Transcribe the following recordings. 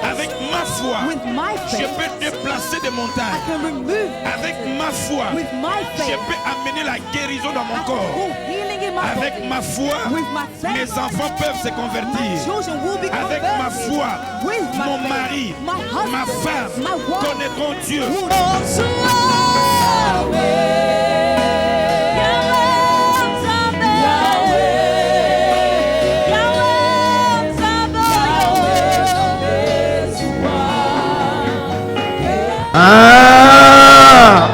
Avec ma foi, with my je faith, peux déplacer des I montagnes. can remove. Avec ma foi, With my je faith, peux amener la guérison dans I mon can corps. hold healing in my Avec body. ma foi, With my mes faith, enfants peuvent se my convertir. children will be Avec ma converted. foi, With my mon faith, mari, my husband, ma femme my wife, connaîtront Dieu. Ah!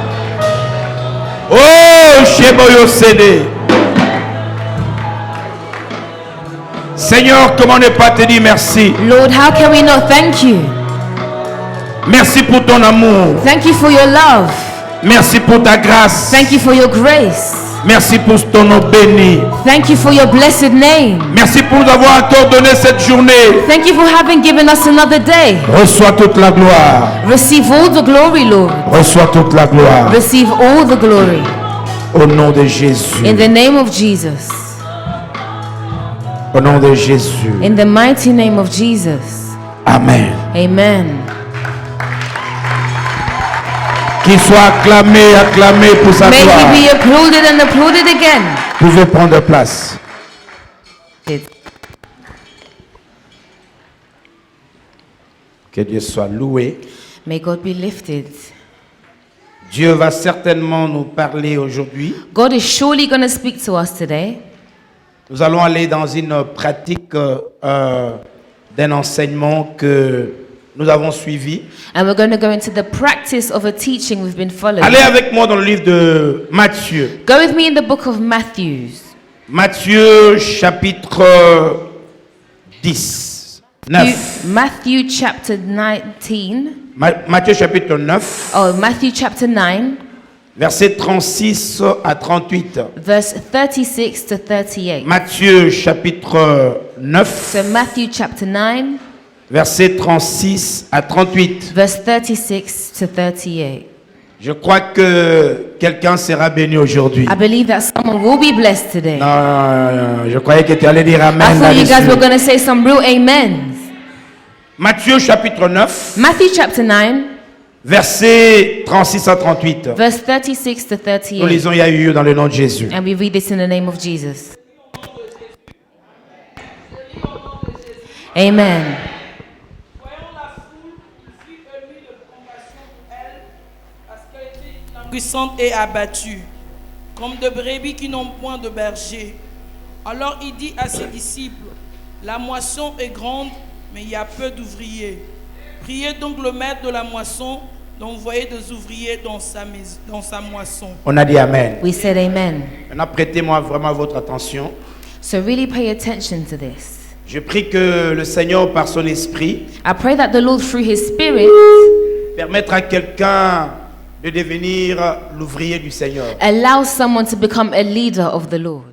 Oh, Sheboyo Séné. Seigneur, comment ne pas te dire merci? Lord, how can we not thank you? Merci pour ton amour. Thank you for your love. Merci pour ta grâce. Thank you for your grace. Merci pour ton nom béni. Thank you for your blessed name. Merci pour nous avoir encore donné cette journée. Thank you for having given us another day. Reçois toute la gloire. Receive all the glory, Lord. Reçois toute la gloire. Receive all the glory. Au nom de Jésus. In the name of Jesus. Au nom de Jésus. In the mighty name of Jesus. Amen. Amen. Qu'il soit acclamé, acclamé pour sa May gloire. he be applauded and applauded again. Vous pouvez prendre place. Que Dieu soit loué. May God be lifted. Dieu va certainement nous parler aujourd'hui. God is surely going to speak to us today. Nous allons aller dans une pratique d'un enseignement que nous avons suivi. And we're going to go into the practice of a teaching we've been following. Allez avec moi dans le livre de Matthieu. Go with me in the book of Matthew. Matthieu chapitre 10. 9. Matthew chapter 19. Matthieu chapitre 9. Oh, Matthew chapter 9, Versets 36 à 38. verse 36 to 38. Matthieu chapitre 9. So Matthew chapter 9, Versets 36 à 38. verse 36 to 38. Je crois que quelqu'un sera béni aujourd'hui. I believe that someone will be blessed today. Non, je croyais que tu allais dire I amen thought you guys là-dessus. were going to say some real amens. Matthieu chapitre 9, Matthew chapter 9, versets 36 à 38. verse 36 to Nous 38. lisons, il y a eu dans le nom de Jésus. And we read this in the name of Jesus. Amen. Voyant la foule, il fut ému de compassion pour elle, parce qu'elle était languissante et abattue, comme de brebis qui n'ont point de berger. Alors il dit à ses disciples, la moisson est grande, mais il y a peu d'ouvriers. Priez donc le maître de la moisson d'envoyer des ouvriers dans sa moisson. On a dit amen. We said amen. Maintenant, prêtez-moi vraiment votre attention. So really pay attention to this. Je prie que le Seigneur, par son esprit, I pray that the Lord, through His Spirit, permette à quelqu'un de devenir l'ouvrier du Seigneur. allows someone to become a leader of the Lord.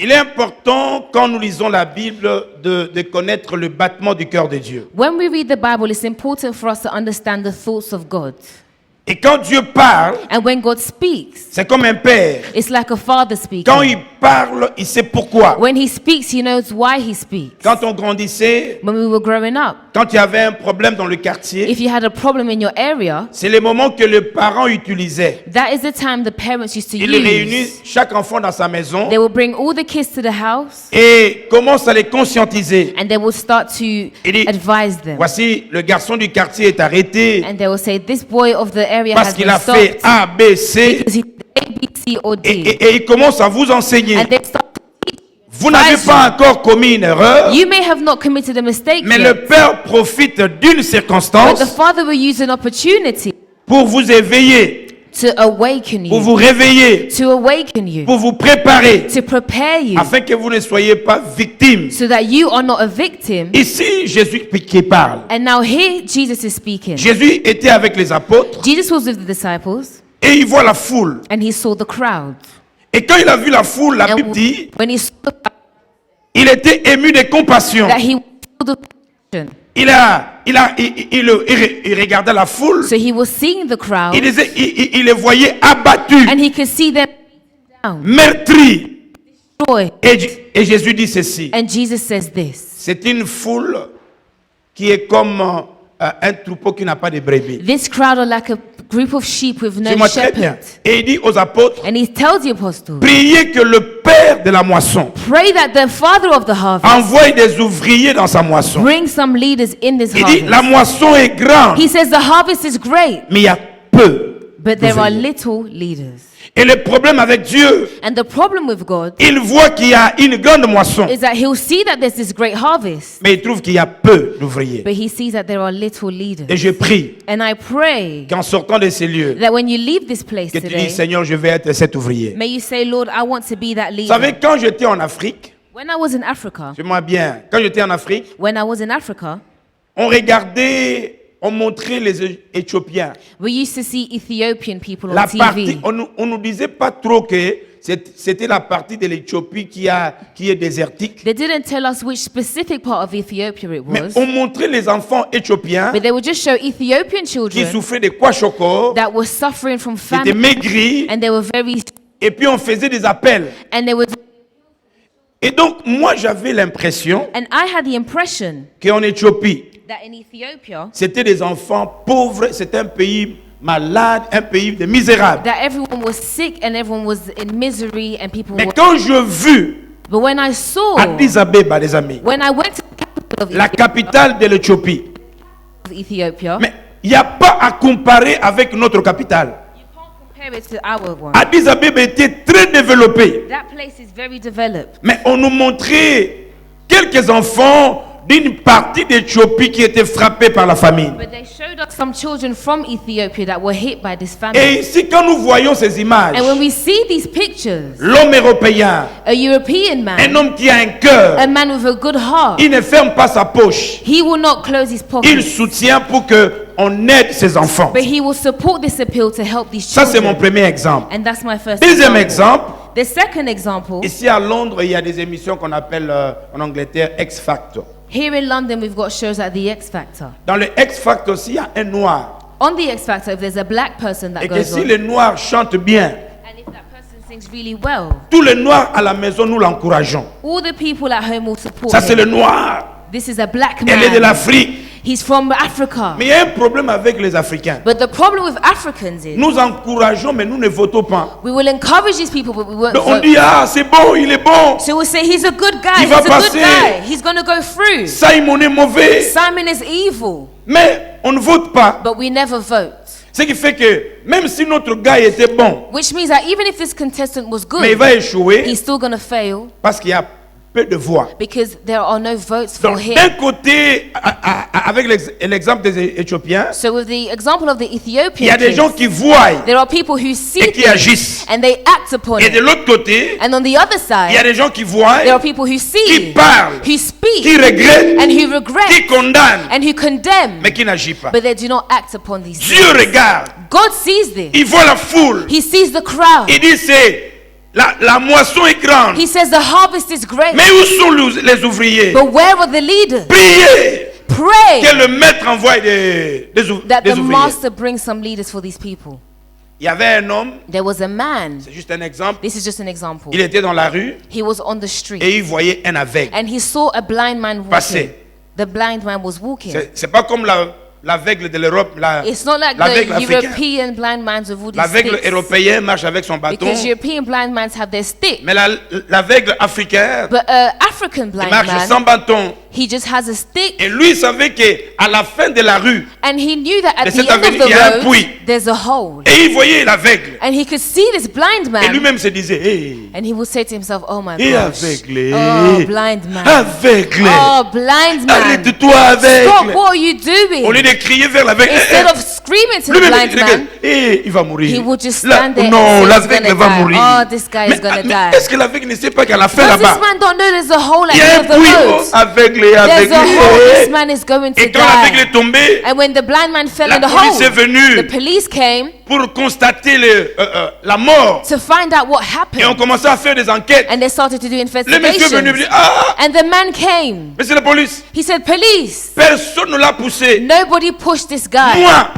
Il est important, quand nous lisons la Bible, de connaître le battement du cœur de Dieu. When we read the Bible, it's important for us to understand the thoughts of God. Et quand Dieu parle, And when God speaks, c'est comme un père. it's like a father speaking. Quand il parle, il sait pourquoi. When He speaks, He knows why He speaks. Quand on grandissait, When we were growing up, quand il y avait un problème dans le quartier, if you had a problem in your area, c'est le moment que les parents utilisaient. that is the time the parents used to Ils réunissent use. chaque enfant dans sa maison They will bring all the kids to the house et commencent à les conscientiser. and they will start to Il dit, advise them. voici, le garçon du quartier est arrêté And they will say, this boy of the area parce has qu'il been a fait stopped A, B, C. because he did A, B, C, or D. Et il commence à vous enseigner. And they start to teach. Vous n'avez pas encore commis une erreur, You may have not committed a mistake mais yet, le Père profite d'une but circonstance the Father will use an opportunity pour vous éveiller, to awaken pour you, vous réveiller, to awaken you, pour vous préparer, to prepare you, afin que vous ne soyez pas victime. so that you are not a victim. Ici, Jésus qui parle. And now here Jesus is speaking. Jésus était avec les apôtres Jesus was with the disciples et il voit la foule. and he saw the crowd. Et quand il a vu la foule, la And Bible dit, when he saw the crowd, il était ému de compassion. that he was filled with compassion. Il regardait la foule, So he was seeing the crowd il les voyait abattus, and he could see them down, meurtris. joy. Et Jésus dit ceci, And Jesus says this. c'est une foule qui est comme un troupeau qui n'a pas de brebis. This crowd are like a group of sheep with no Dis-moi très bien. shepherd. Et il dit aux apôtres, And he tells the apostles, priez que le Père de la moisson pray that the father of the harvest envoie des ouvriers dans sa moisson. bring some leaders in this Il dit, la harvest. moisson est grande, He says the harvest is great, mais il y a peu but there are d'ouvriers. little leaders. Et le problème avec Dieu, And the problem with God il voit qu'il y a une grande moisson, is that he'll see that there's this great harvest, mais il trouve qu'il y a peu d'ouvriers. but he sees that there are little leaders. Et je prie And I pray qu'en sortant de ces lieux, that when you leave this place que tu dis, today, Seigneur, je vais être cet ouvrier. may you say, Lord, I want to be that Vous savez, leader. quand j'étais en Afrique, When I was in Africa, suis-moi bien, quand j'étais en Afrique, when I was in Africa, on regardait, on montrait les Éthiopiens. we used to see Ethiopian people on La partie, TV. on nous disait pas trop que c'était la partie de l'Éthiopie qui est désertique. They didn't tell us which specific part of Ethiopia it Mais was, on montrait les enfants éthiopiens but they would just show Ethiopian qui children souffraient de kwashiorkor, that were suffering from qui étaient famine, maigris, and they were very, et puis on faisait des appels. and they would, Et donc, moi, j'avais l'impression and I had the impression qu'en Éthiopie, that in Ethiopia, c'était des enfants pauvres, c'était un pays malade, un pays de misérables. that everyone was sick and everyone was in misery and people Mais were, quand je vis but when I saw, Addis Abeba, les amis, when I went to the capital of la capitale de l'Éthiopie, Ethiopia, mais il n'y a pas à comparer avec notre capitale. you can't compare it to our one. Addis Abeba était très développée, That place is very developed. mais on nous montrait quelques enfants d'une partie d'Éthiopie qui étaient frappés par la famine. But they showed us some children from Ethiopia that were hit by this famine. Et ici, quand nous voyons ces images, And when we see these pictures, l'homme européen, a European un man, homme qui a un cœur, a man with a good heart, il ne ferme pas sa poche. he will not close his Il pockets, soutient pour qu'on aide ses enfants. but he will support this appeal to help these Ça, c'est mon children. premier exemple. And that's my first Deuxième example. exemple, The second example, ici à Londres, il y a des émissions qu'on appelle en Angleterre X Factor. here in London we've got shows like the X Factor. Dans le X Factor aussi, il y a un noir. On the X Factor, if there's a black person that Et que goes si on, le noir chante bien, and if that person sings really well, tous les noirs à la maison, nous l'encourageons. all the people at home will support Ça, c'est le him. noir. This is a black Elle est de man. l'Afrique. He's from Africa. Mais il y a un problème avec les Africains. But the problem with Africans is Nous encourageons, mais nous ne votons pas. we will encourage these people, but we won't Donc on vote. dit, ah, c'est bon, il est bon. So we'll say he's a good guy. Il He's va a good passer. guy. He's gonna go through. Simon est mauvais. Simon is evil, Mais on ne vote pas. but we never vote. Ce qui fait que même si notre gars était bon, Which means that even if this contestant was mais il good, va échouer he's still gonna fail parce qu'il y a peu de voix. because there are no votes for Donc him. d'un côté, avec l'exemple des Éthiopiens, So with the example of the il y a Ethiopian des gens kids, qui voient there are people who see et qui things agissent. and they act upon Et de it. l'autre côté, And on the other il y a side, des gens qui voient, there are people who qui see, parlent, who speak, qui regrettent, and who qui regret, condamnent, and who condemn, mais qui n'agissent pas. but they do not act upon these Dieu things. regarde, God sees this. il voit la foule, He sees the crowd. il dit c'est la moisson est grande, He says the harvest is great. mais où sont les ouvriers? But where are the leaders? Priez Pray que le maître envoie des that the ouvriers. master brings some leaders for these people. Il y avait un homme, There was a man. c'est juste un exemple, This is just an example. il était dans la rue He was on the street et il voyait un aveugle. and he saw a blind man walking. Passer. The blind man was walking. C'est pas comme l'aveugle de l'Europe, It's not like l'aveugle the africain. European blind man with all these L'aveugle sticks. européen marche avec son bâton, Because European blind men have their stick. mais l'aveugle africain, But African il blind marche sans man, bâton. he just has a stick. Et lui, il savait qu'à la fin de la rue, And he knew that at De the cette end of avenue, il y a un the puits. road, there's a hole. et il voyait l'aveugle. And he could see this blind Et man. lui-même se disait, hé, And he would say to himself, oh my hé, gosh. aveugle, Oh, blind man. aveugle, Oh, blind man. arrête-toi Stop, aveugle. what are you Au lieu doing? de crier vers l'aveugle, Instead of screaming to the lui-même, blind il man, hé, il va mourir. he would just Là, stand there and non, say he's l'aveugle gonna va die. mourir. Oh, this guy is gonna die. Est-ce que l'aveugle ne sait pas qu'à la fin Does là-bas, this man don't know there's a hole at il y the a end un of the puits road? aveugle, There's a hole. This aveugle. man is going to Et quand l'aveugle die. est tombé, And when the blind man fell la in the police est hole, venue the police came pour constater la mort. to find out what Et on happened. commençait à faire des enquêtes. And they started to do Le monsieur est venu et investigations. dit, ah, And the man came. mais c'est la police. He said, police, Personne ne l'a poussé. nobody pushed this guy. Moi,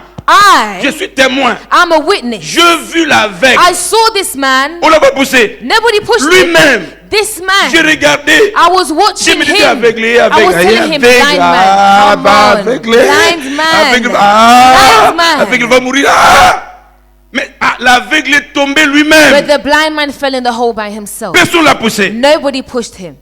je I suis témoin. am a witness. Je vis l'aveugle. I saw this man. On l'a pas poussé. Nobody pushed him. Lui-même, This J'ai man, regardé. I was Je watching me disais him. aveuglé, I was aveuglé, telling him, blind aveugle, man, come on, aveuglé, blind man, aveugle, blind man. aveugle va mourir. Mais l'aveugle est tombé But lui-même. the blind man fell in the hole by himself. Personne l'a poussé. Nobody pushed him.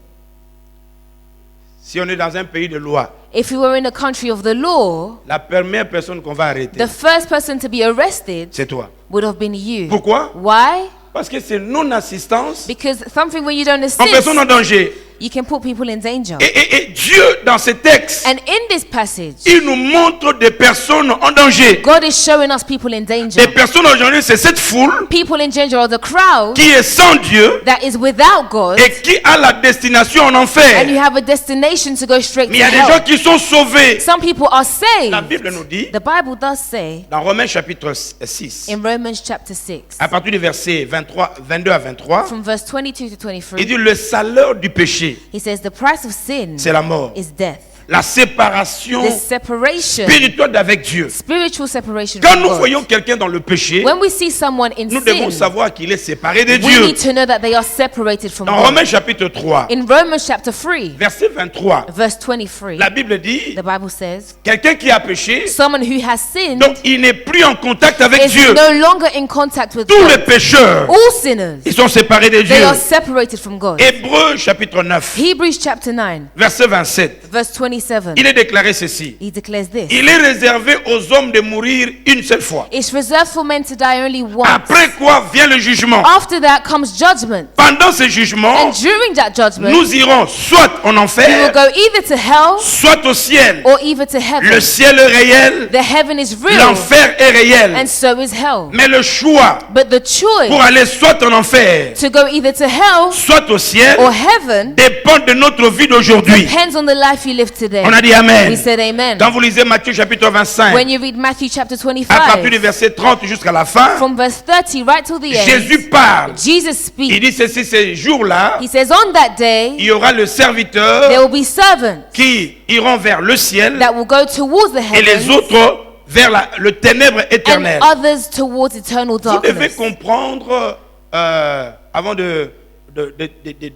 Si on est dans un pays de loi, If we were in a country of the law, la première personne qu'on va arrêter, the first person to be arrested c'est toi. would have been you. Pourquoi? Why? Parce que c'est non-assistance Because something when you don't en assist, personne en danger. you can put people in danger. Et Dieu, dans ce texte, And in this passage, il nous montre des personnes en danger. God is showing us people in Des danger. personnes en danger, c'est cette foule People in danger are the crowd qui est sans Dieu that is without God, et qui a la destination en enfer. and you have a destination to go straight Mais to il y a des gens hell. qui sont sauvés. Some people are La saved. Bible nous dit, The Bible does say dans Romains chapitre 6, in Romans chapter 6, à partir du verset 22 à 23, from verse 22 to il 23, dit le salaire du péché, he says the price of sin c'est la mort. is death. La séparation This separation, spirituelle d'avec Dieu. spiritual separation Quand from nous God. voyons quelqu'un dans le péché, When we see someone in nous devons sin, savoir qu'il est séparé de we Dieu. need to know that they are separated from Dans God. Romains chapitre 3, In Romans chapter 3, verset 23, verse 23, la Bible dit, the Bible says, quelqu'un qui a péché, someone who has sinned donc il n'est plus en contact avec is Dieu. no longer in contact with Tous les God. pécheurs, All sinners, ils sont séparés de they Dieu. are separated from God. Hébreux chapitre 9, Hebrews chapter 9, verset 27, verse 27, il est déclaré ceci. he declares this. Il est réservé aux hommes de mourir une seule fois. It's reserved for men to die only once. Après quoi vient le jugement. After that comes judgment. Pendant ce jugement, And during that judgment, nous irons soit en we will enfer, go either to hell soit au ciel. or either to Le heaven. ciel est réel, The heaven is real, l'enfer est réel. and so is hell. Mais le choix But the choice pour aller soit en enfer, to go either to hell soit au ciel, or heaven dépend de notre vie d'aujourd'hui. depends on the life you live today. On a dit Amen. We said amen. Quand vous lisez Matthieu chapitre 25, When you read Matthew chapter à partir du 25, verset 30 jusqu'à la fin, from verse 30 right till the end, Jésus parle. Jesus Il speaks. dit ceci, ces jours-là, He says, on that il day, y aura le there serviteur will be servants qui iront vers le ciel that will go towards the et les heavens autres vers le ténèbre and éternel. others towards eternal Vous devez darkness. comprendre, avant de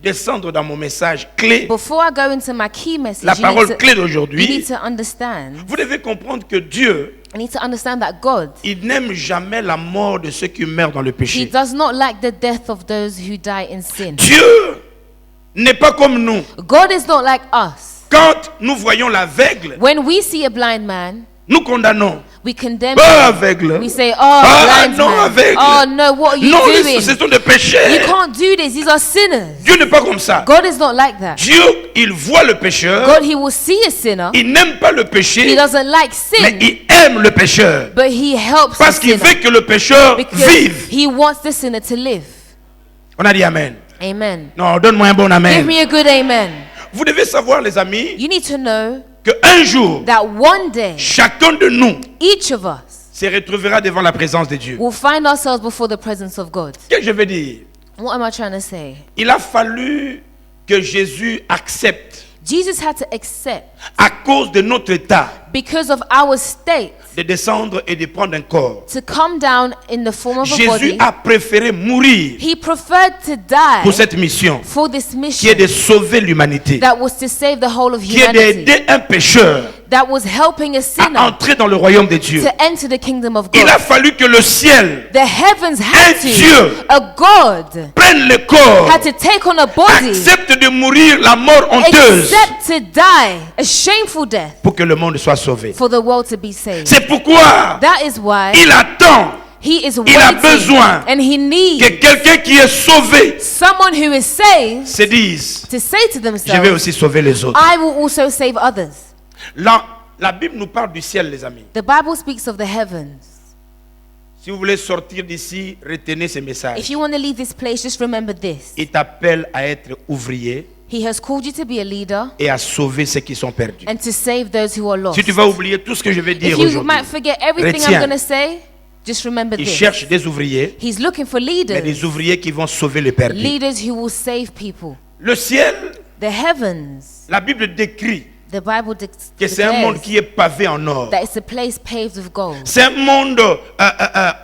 descendre dans mon message clé, Before I go into my key message, la you parole need clé to d'aujourd'hui, understand. vous devez comprendre que Dieu, I need to understand that God, il n'aime jamais la mort de ceux qui meurent dans le He péché. does not like the death of those who die in sin. Dieu n'est pas comme nous. God is not like us. Quand nous voyons l'aveugle, When we see a blind man, nous condamnons. we condemn Ah, him. aveugle. We say, oh, Ah, blind non, man. aveugle. Oh, no, what are you Non, doing? ce sont des péchés. You can't do this. These are sinners. Dieu n'est pas comme ça. God is not like that. Dieu, il voit le pécheur. God, He will see a sinner. Il n'aime pas le He péché, doesn't like mais sin, il aime le pécheur. but He helps the Parce qu'il sinner veut que le pécheur because vive. He wants the sinner to live. On a dit Amen. Amen. Non, donne-moi un bon Give Amen. me a good amen. Vous devez savoir, les amis, You need to know qu'un jour, that one day, chacun de nous each of us se retrouvera devant la présence de Dieu. will find ourselves before the presence of God. Qu'est-ce que je veux dire? What am I trying to say? Il a fallu que Jésus accepte, Jesus had to accept, à cause de notre état, because of our state, de descendre et de prendre un corps. to come down in the form of a Jésus body. a préféré mourir He preferred to pour die cette mission, for this qui est mission de sauver l'humanité, that was to save the whole of qui est humanity, d'aider un pécheur that was helping a à sinner entrer dans le royaume de Dieu. to enter the kingdom of Il a God. fallu que le ciel The heavens had Un Dieu to, a God prenne le corps, had to take on a body, accepte de mourir la mort honteuse accept to die a shameful death pour que le monde soit sauvé. for the world to be saved. C'est pourquoi That is why il attend he is il a waiting besoin and he que needs quelqu'un qui est sauvé someone who is saved se dise, to say to je vais themselves, aussi sauver les autres. I will also save others. La Bible nous parle du ciel, les amis. The Bible speaks of the heavens. Si vous voulez sortir d'ici, retenez ce If message. you want to leave this place, just remember this. Il t'appelle à être ouvrier He has called you to be a leader et à sauver ceux qui sont perdus. and to save those who are lost. Si tu vas oublier tout ce que je vais dire If you aujourd'hui, might forget everything I'm retiens, going to say, just remember il this. cherche des ouvriers, He's looking for mais leaders, des ouvriers qui vont sauver les perdus. leaders who will save people. Le ciel, The heavens, la Bible décrit The Bible que c'est un monde declares qui est pavé en or. that it's a place paved with gold, C'est un monde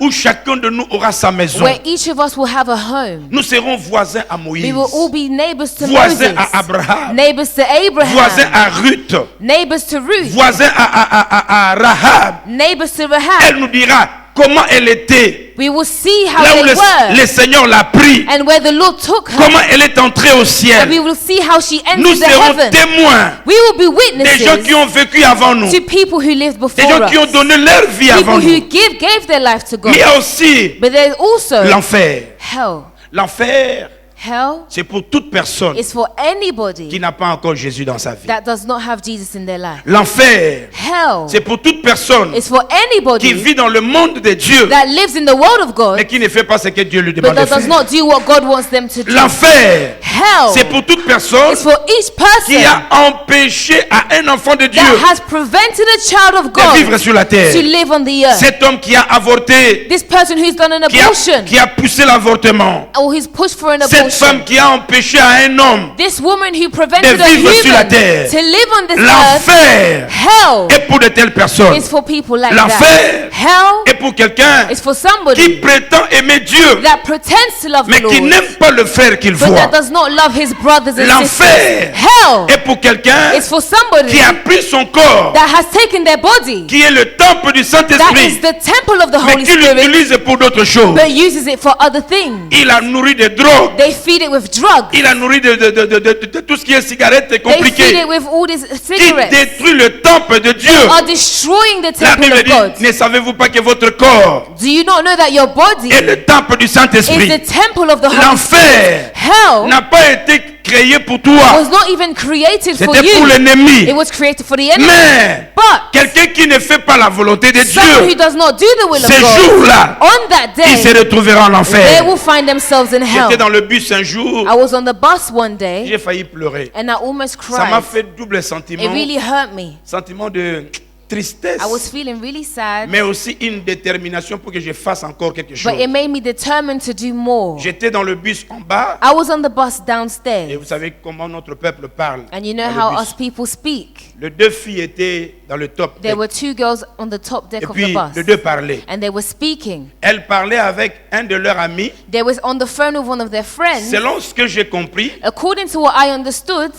où chacun de nous aura sa maison. where each of us will have a home. Nous serons voisins à Moïse, We will all be neighbors to voisins Moses, à Abraham, neighbors to voisins Abraham, à Ruth, neighbors to Ruth, voisins à Rahab. neighbors to Elle Rahab. nous dira comment elle était We will see how là où they were le Seigneur l'a pris, and where the Lord took her. comment elle est entrée au And we ciel. will see how she Nous entered the serons heaven. témoins We will be des gens qui witnesses ont vécu avant nous, to people who lived des before gens qui ont us, donné leur vie avant people who nous. gave their life to God. Mais il y a aussi But there's also l'enfer. hell. L'enfer, Hell c'est pour toute personne is for qui anybody n'a pas encore Jésus dans sa vie. that does not have Jesus in their life. L'enfer, Hell c'est pour toute personne is for qui anybody vit dans le monde de Dieu, that lives in the world of God mais qui ne fait pas ce que Dieu lui but demande de that does faire. not do what God wants them to do. L'enfer, Hell c'est pour toute personne is for each qui person a empêché à un enfant de Dieu that has prevented a child of de vivre God sur la terre. to live on the earth. Cet homme qui a avorté, This person who's done an qui abortion a poussé l'avortement. or who's pushed for an Cette femme abortion. qui a empêché à un homme. This woman who prevented de a vivre sur la human terre. to live on this earth. L'enfer Hell est pour de telles personnes. is for people like L'enfer that. Hell est pour quelqu'un is for qui somebody prétend aimer Dieu, that pretends to love mais the qui Lord, n'aime pas le frère qu'il but voit. that does not love his brothers and L'enfer sisters. Hell est pour quelqu'un is for somebody qui a pris son corps, that has taken their body, qui est le temple du that is Saint-Esprit, the temple of the mais Holy qui Spirit, l'utilise pour d'autres choses. but uses it for other things. Il a nourri des drogues, They feed it with drugs. il a nourri de tout ce qui est cigarette They feed compliqué, it with all these qui cigarettes. détruit le temple de Dieu. Are destroying the La temple Bible of God. dit, ne savez-vous pas que votre corps Do you not know that your body est le temple du is Saint-Esprit? the temple of the Holy L'enfer Spirit? Hell n'a pas été créé pour toi, was not even created for c'était pour you. l'ennemi. It was created for the enemy. Mais But quelqu'un qui ne fait pas la volonté de someone who Dieu, does not do the will of ce God, jour-là, on that il se day, retrouvera en they enfer. will find themselves in hell. J'étais dans le bus un jour, I was on the bus one day j'ai failli pleurer. and I almost Ça m'a cried. fait double It sentiment, really hurt me. sentiment de tristesse, I was feeling really sad, mais aussi une détermination pour que je fasse encore quelque chose. but it made me determined to do more. J'étais dans le bus en bas, I was on the bus et downstairs, vous savez comment notre peuple parle. and you know dans le how bus. us people speak. Les deux filles étaient dans le top There deck. were two girls on the top deck Et of the puis, bus, les deux parlaient. and they were speaking. Elle parlait avec un de leurs amis. They was on the phone with one of their friends. Selon ce que j'ai compris, According to what I understood,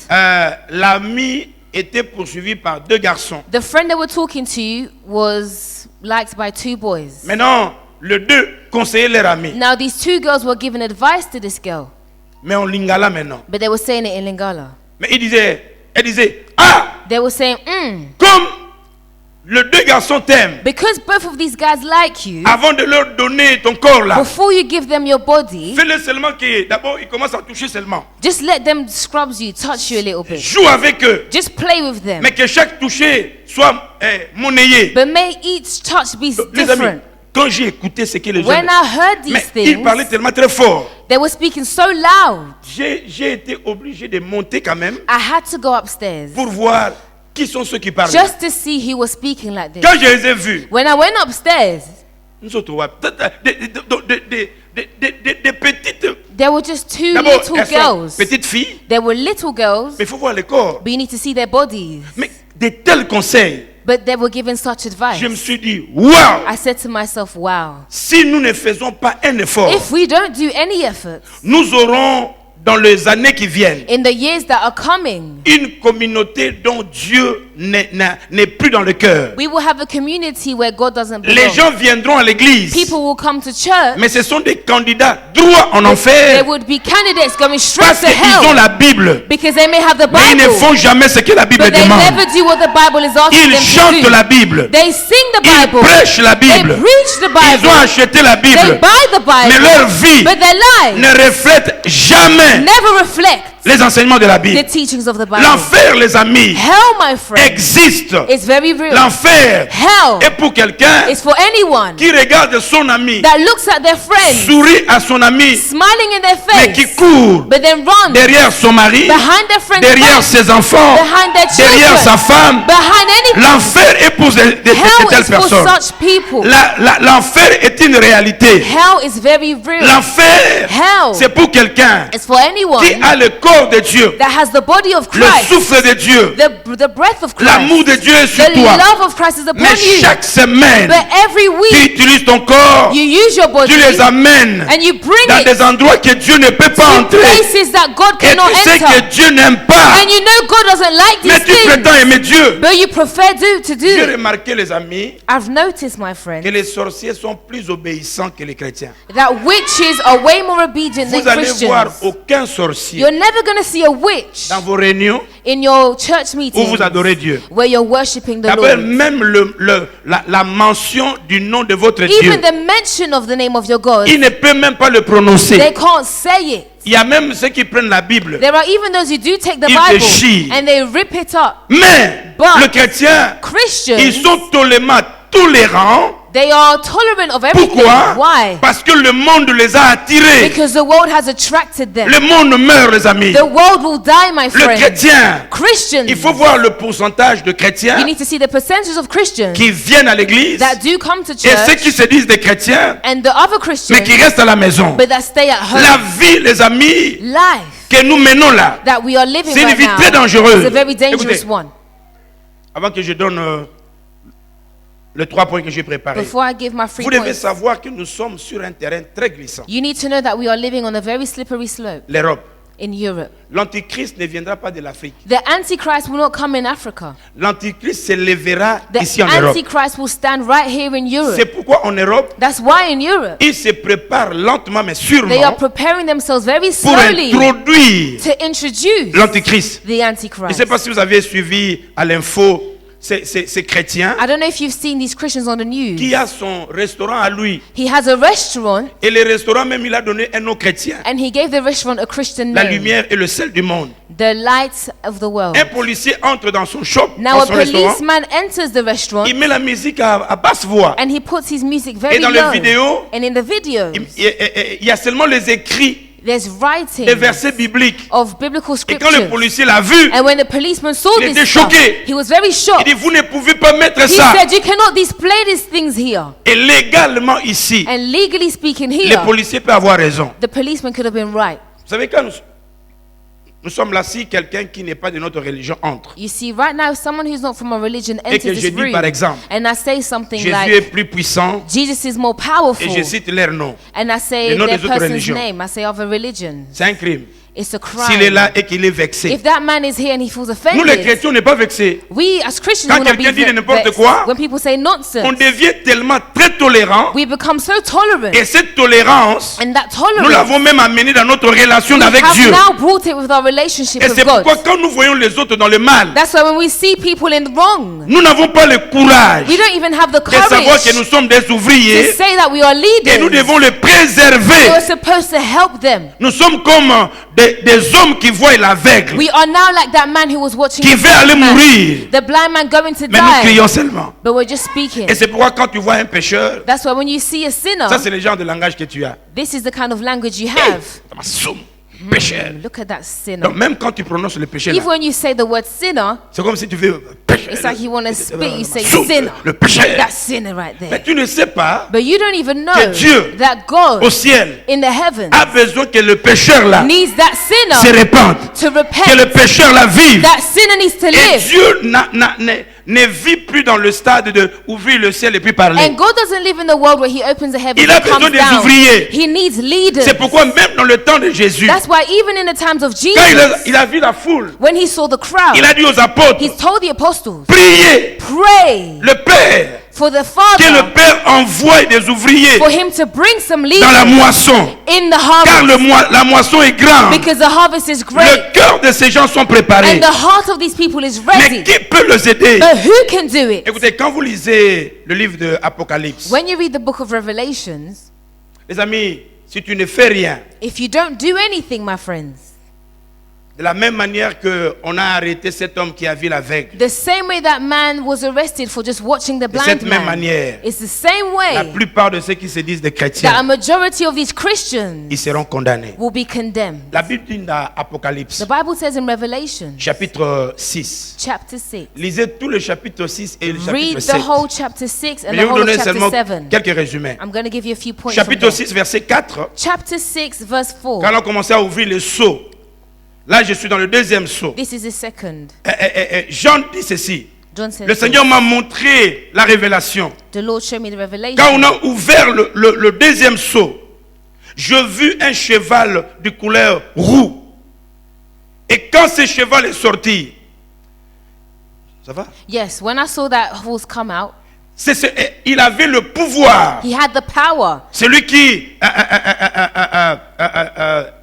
l'ami était poursuivi par deux garçons. the friend they were talking to was liked by two boys. Maintenant, les deux conseillaient leur ami. Now these two girls were giving advice to this girl, Mais en lingala maintenant. but they were saying it in Lingala. Mais elle disait, ah, They were saying, comme les deux garçons t'aiment, because both of these guys like you, avant de leur donner ton corps là, before you give them your body, fais-le seulement que d'abord ils commencent à toucher seulement. just let them scrub you, touch you a little bit. Joue avec eux, Just play with them. mais que chaque toucher soit monnayé. But may each touch be Les amis, different. quand j'ai écouté ce que les gens When I heard mais these ils parlaient things, tellement très fort, they were speaking so loud. j'ai été obligé de monter quand même I had to go upstairs pour voir qui sont ceux qui parlent. just to see who was speaking like this. Quand je les ai vus, When I went upstairs, nous autres, ouais, des petites, there were just two d'abord, little elles sont girls. petites filles, There were little girls, mais il faut voir les corps. but you need to see their bodies. Mais de tels conseils, But they were given such advice. je me suis dit, wow, I said to myself, wow. si nous ne faisons pas un effort, If we don't do any efforts nous aurons dans les années qui viennent in the years that are coming, une communauté dont Dieu n'est plus dans le cœur. we will have a community where God doesn't Les belong. gens viendront à l'église, People will come to church. mais ce sont des candidats droits en There enfer would be candidates going straight parce to qu'ils ont hell la Bible, because they may have the mais ils ne Bible, font jamais ce que la Bible but they demande. never do what the Bible is asking Ils them to chantent do. la Bible, They sing the ils Bible. prêchent la They Bible, preach the ils Bible. ont acheté la They Bible, buy the mais Bible. leur vie But their lives ne reflète jamais never reflect les enseignements de la the Bible. teachings of the Bible. L'enfer, les amis, Hell, my friend, existe. is very real. L'enfer Hell est pour quelqu'un is for anyone qui regarde son ami, that looks at their friend sourit à son ami, smiling in their mais qui face, court but then run derrière son mari, behind their friend's derrière back, ses enfants, behind their derrière sa children, femme. behind anything. L'enfer est pour de Hell telles is for personnes. such people. L'enfer est une réalité. Hell is very real. L'enfer, Hell c'est pour quelqu'un is for anyone qui a le corps corps de Dieu, that has the body of le Christ, souffle de Dieu, the breath of l'amour Christ, de Dieu est sur the toi. love of Christ is upon Mais you. chaque semaine, But every tu week, utilises ton corps, you use your body tu les amènes and you bring dans it des endroits que Dieu ne peut pas to entrer. places that God Et cannot tu sais enter. que Dieu n'aime pas. And you know God doesn't like Mais these tu things, prétends aimer Dieu. but you prefer to do J'ai it. remarqué, les amis, I've noticed, my que friend, les sorciers sont plus obéissants que les chrétiens. that witches are way more obedient Vous than allez voir Christians. aucun sorcier You're never going to see a witch dans vos réunions in your church où meetings vous adorez Dieu. where you're worshiping the D'abord, Lord. même la mention du nom de votre Dieu, Even the mention of the name of your God, il ne peut même pas le prononcer. they can't say it. Il y a même ceux qui prennent la Bible. There are even those who do take the Ils Bible déchirent. and they rip it up. Mais But le chrétien, Christians, ils sont tolérants. they are tolerant of everything. Pourquoi? Why? Parce que le monde les a attirés. Because the world has attracted them. Le monde meurt, les amis. The world will die, my Le friend. chrétien, Christians, il faut voir le pourcentage de you chrétiens need to see the percentage of Christians qui viennent à l'église that do come to et ceux qui church se disent des chrétiens, and the other mais Christians qui restent à la maison. but that stay at home. La vie, les amis, Life que nous menons là, that we are living c'est une right vie très now dangereuse. is a very dangerous Écoutez, one. avant que je donne les 3 points que j'ai préparés, Before I give my 3 vous devez points, savoir que nous sommes sur un terrain très glissant. you need to know that we are living on a very slippery slope L'Europe. in Europe. L'Antichrist ne viendra pas de l'Afrique. The Antichrist will not come in Africa. L'Antichrist se lèvera The ici en Europe. Antichrist will stand right here in C'est Europe. pourquoi en Europe, That's why in Europe, ils se préparent lentement mais they are sûrement preparing themselves very pour slowly introduire to introduce l'Antichrist. the Je ne Antichrist. sais pas si vous avez suivi à l'info ces chrétiens I don't know if you've seen these Christians on the news. qui a son restaurant à lui. He has a restaurant Et le restaurant même, il a donné un nom chrétien. and he gave the restaurant a Christian La name, lumière et le sel du monde. the light of the world. Un policier entre dans son shop, Now dans a son restaurant. policeman enters the restaurant Il met la musique à basse voix. and he puts his music very Et dans les low. vidéos, And in the videos, il y a seulement les écrits, there's les writing versets bibliques. of biblical Et quand le scriptures. policier l'a vu, And when the policeman saw il était this stuff, choqué. he was very il shocked. dit, vous ne pouvez pas mettre He ça. said, you cannot display these things here. Et légalement ici, And legally speaking le here, policier peut avoir raison. the policeman could have been right. Vous savez, quand nous sommes là, si quelqu'un qui n'est pas de notre religion entre, You see, right now, if someone who's not from a religion et que enters je this dis room, par exemple, and I say something Jésus like, est plus puissant, Jesus is more et powerful, je cite leur nom, and I say le nom their des autres person's religions. name, I say other religions, c'est un crime. it's a S'il est crime. là et qu'il est vexé. If that man is here and he feels Nous, les offended, chrétiens, on n'est pas vexés. we as Christians Quand will not be quelqu'un dit de n'importe vexed. quoi, When people say On nonsense, devient tellement très tolérant. we become so tolerant, Et cette tolérance, and that nous tolerance, l'avons même amenée dans notre relation we avec have Dieu. now brought it with our relationship Et with c'est God. pourquoi quand nous voyons les autres dans le mal, That's why when we see people in the wrong, nous n'avons pas le courage we don't even have the de savoir que courage nous sommes des to ouvriers say that we are et nous leaders. devons les préserver. We're supposed to help them. Nous sommes comme des hommes qui voient l'aveugle, We are now like that man who was watching qui the veut aller blind man. mourir. The blind man going to Mais nous die, crions seulement. but we're just speaking. Et c'est pourquoi quand tu vois un pécheur, That's why when you see a sinner, ça c'est le genre de langage que tu as. this is the kind of language you Hey, have. pécheur. Look at that sinner. Donc même quand tu prononces le péché, là, Even when you say the word sinner, c'est comme si tu veux pécheur. it's like you want to spit. You say Soum, sinner. le pécheur. That sinner right Mais there. tu ne sais pas But you don't even know que Dieu, that God au ciel, in the heavens a besoin que le pécheur là needs that se sinner répande, to que le repent. pécheur là vive. That sinner needs to Et live. Dieu ne vit plus dans le stade de ouvrir le ciel et puis parler. And God doesn't live in the world where He opens the heavens Il a and comes besoin des down. ouvriers. He needs leaders. C'est pourquoi même dans le temps de Jésus, That's why even in the times of quand Jesus, il a vu la foule, when He saw the crowd, il a dit aux apôtres, He told the apostles, priez pray le Père, for the que le Father, Père envoie des ouvriers for Him to bring some dans la leaders moisson, in the car harvest, la moisson est grande. because the harvest is great Le cœur de ces gens sont préparés. and the heart of these people is Mais ready. qui peut les aider? But who can do it? Écoutez, quand vous lisez le livre de Apocalypse, When you read the book of Revelations, les amis, si tu ne fais rien, if you don't do anything, my friends, de la même manière qu'on a arrêté cet homme qui a vu l'aveugle, the same way that man was arrested for just watching the de cette blind même man, manière, it's the same la way plupart de ceux qui se disent des that a chrétiens, majority of these Christians ils seront condamnés. will be condemned. La Bible dit dans Apocalypse, The Bible says in Revelation chapitre 6, chapter 6, lisez tout le chapitre 6 et le chapitre read 7. the whole chapter 6 and Mais the je vais vous whole of donner chapter seulement 7. quelques résumés. I'm going to give you a few points from Chapitre there. 6, verset 4, Chapter 6 verse 4. quand on a commencé à ouvrir le sceau, Là, je suis dans le deuxième saut. This is the second. Jean dit ceci. John says, Le Seigneur m'a montré la révélation. the Lord showed me the revelation. Quand on a ouvert le deuxième saut, je vis un cheval de couleur roux. Et quand ce cheval est sorti, ça va? Yes, when I saw that horse come out, Il avait le pouvoir. he had the power. Celui qui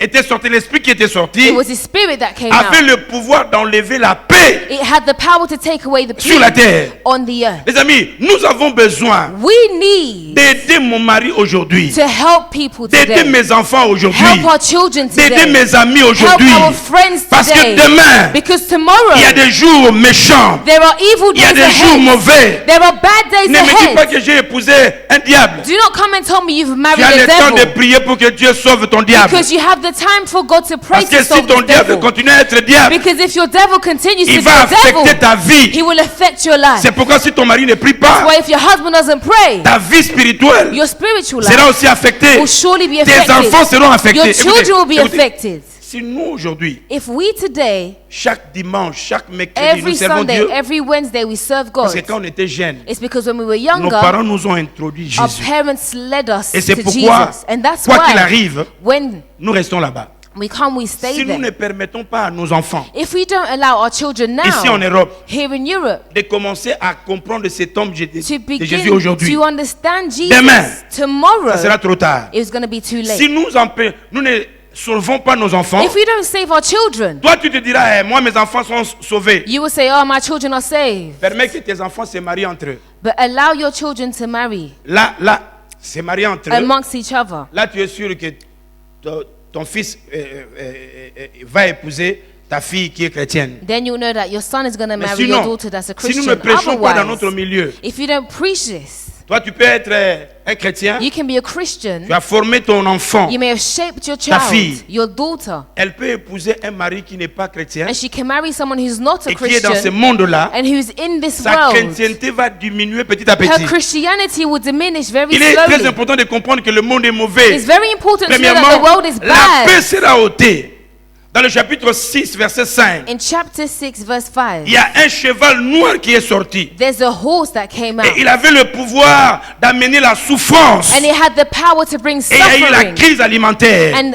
était sorti, l'esprit qui était sorti, It was his spirit that came avait out. le pouvoir d'enlever la paix It had the power to take away the sur la peace terre. on the earth. Les amis, nous avons besoin We need d'aider mon mari aujourd'hui, to help people d'aider today. mes enfants aujourd'hui, Help our children d'aider today. mes amis Help aujourd'hui. our friends Parce que today. demain, Because tomorrow il y a des jours méchants, there are evil il y a days des jours ahead. mauvais. There are bad days Ne me dis pas ahead. que j'ai épousé un diable. Do not come and tell me you've Tu married as a le temps de devil. prier pour que Dieu sauve ton diable. Because you have the time for God to pray Parce que to si solve ton the diable devil. continue à être diable, Because if your devil continues to il be va a affecter devil, ta vie. he will affect your life. C'est pourquoi si ton mari ne prie That's pas, why if your husband doesn't pray, ta vie spirituelle your spiritual sera life aussi affectée. will surely be Tes affected. enfants seront affectés. Your children will be Écoutez, affected. si nous aujourd'hui, If we today, chaque dimanche, chaque mercredi, nous every servons Sunday, Dieu, every Wednesday, we serve parce que God, quand on était jeunes, it's because when we were nos younger, parents nous ont introduit our Jésus. parents led us Et c'est to pourquoi, Jesus. And that's quoi qu'il why arrive, when nous restons là-bas. we come, we stay Si nous ne there. permettons pas à nos enfants, If we don't allow our children ici en now, Europe, here in Europe, de commencer à comprendre cet homme de to Jésus begin aujourd'hui, to understand Jesus Demain, tomorrow, ça sera trop tard. it's going to be too late. Si nous ne sauvons pas nos enfants, If we don't save our children, toi tu te diras, moi mes enfants sont sauvés. you will say, oh, my children are saved. Permets que tes enfants se marient entre eux. But allow your children to marry Là, se marient entre eux. amongst each other. Là, tu es sûr que ton fils va épouser ta fille qui est chrétienne. Then you'll know that your son is going to Mais marry your sinon, daughter that's a si nous Christian. ne prêchons pas dans notre Otherwise, milieu, if you don't preach this, toi tu peux être un chrétien, you can be a Christian. tu as formé ton enfant, You may have shaped your Ta child, fille. your daughter, elle peut épouser un mari qui n'est pas chrétien and she can marry someone who's not a et qui est dans ce Christian monde-là. and who's in this Sa world. chrétienté va diminuer petit à Her petit. Christianity will diminish very Il est très slowly. important de comprendre que le monde est mauvais. It's very important to know that the Premièrement, world is la paix bad. sera ôtée. Dans le chapitre 6, verset 5, In chapter 6, verse 5, il y a un cheval noir qui est sorti. there's a horse that came out, Et il avait le pouvoir d'amener la souffrance. and it had the power to bring Et il y a eu la suffering crise alimentaire. and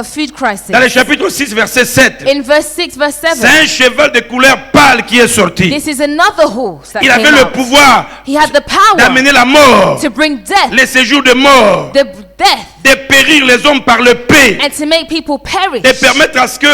food crisis. Dans le chapitre 6, verset 7, In verse 6, verse c'est 7, un cheval de couleur pâle qui est sorti. this is another horse that Il came avait le out. pouvoir He had the power d'amener la mort, to bring death, les séjours de mort, the death, de périr les hommes par le paix, and to make people perish, de permettre à ce que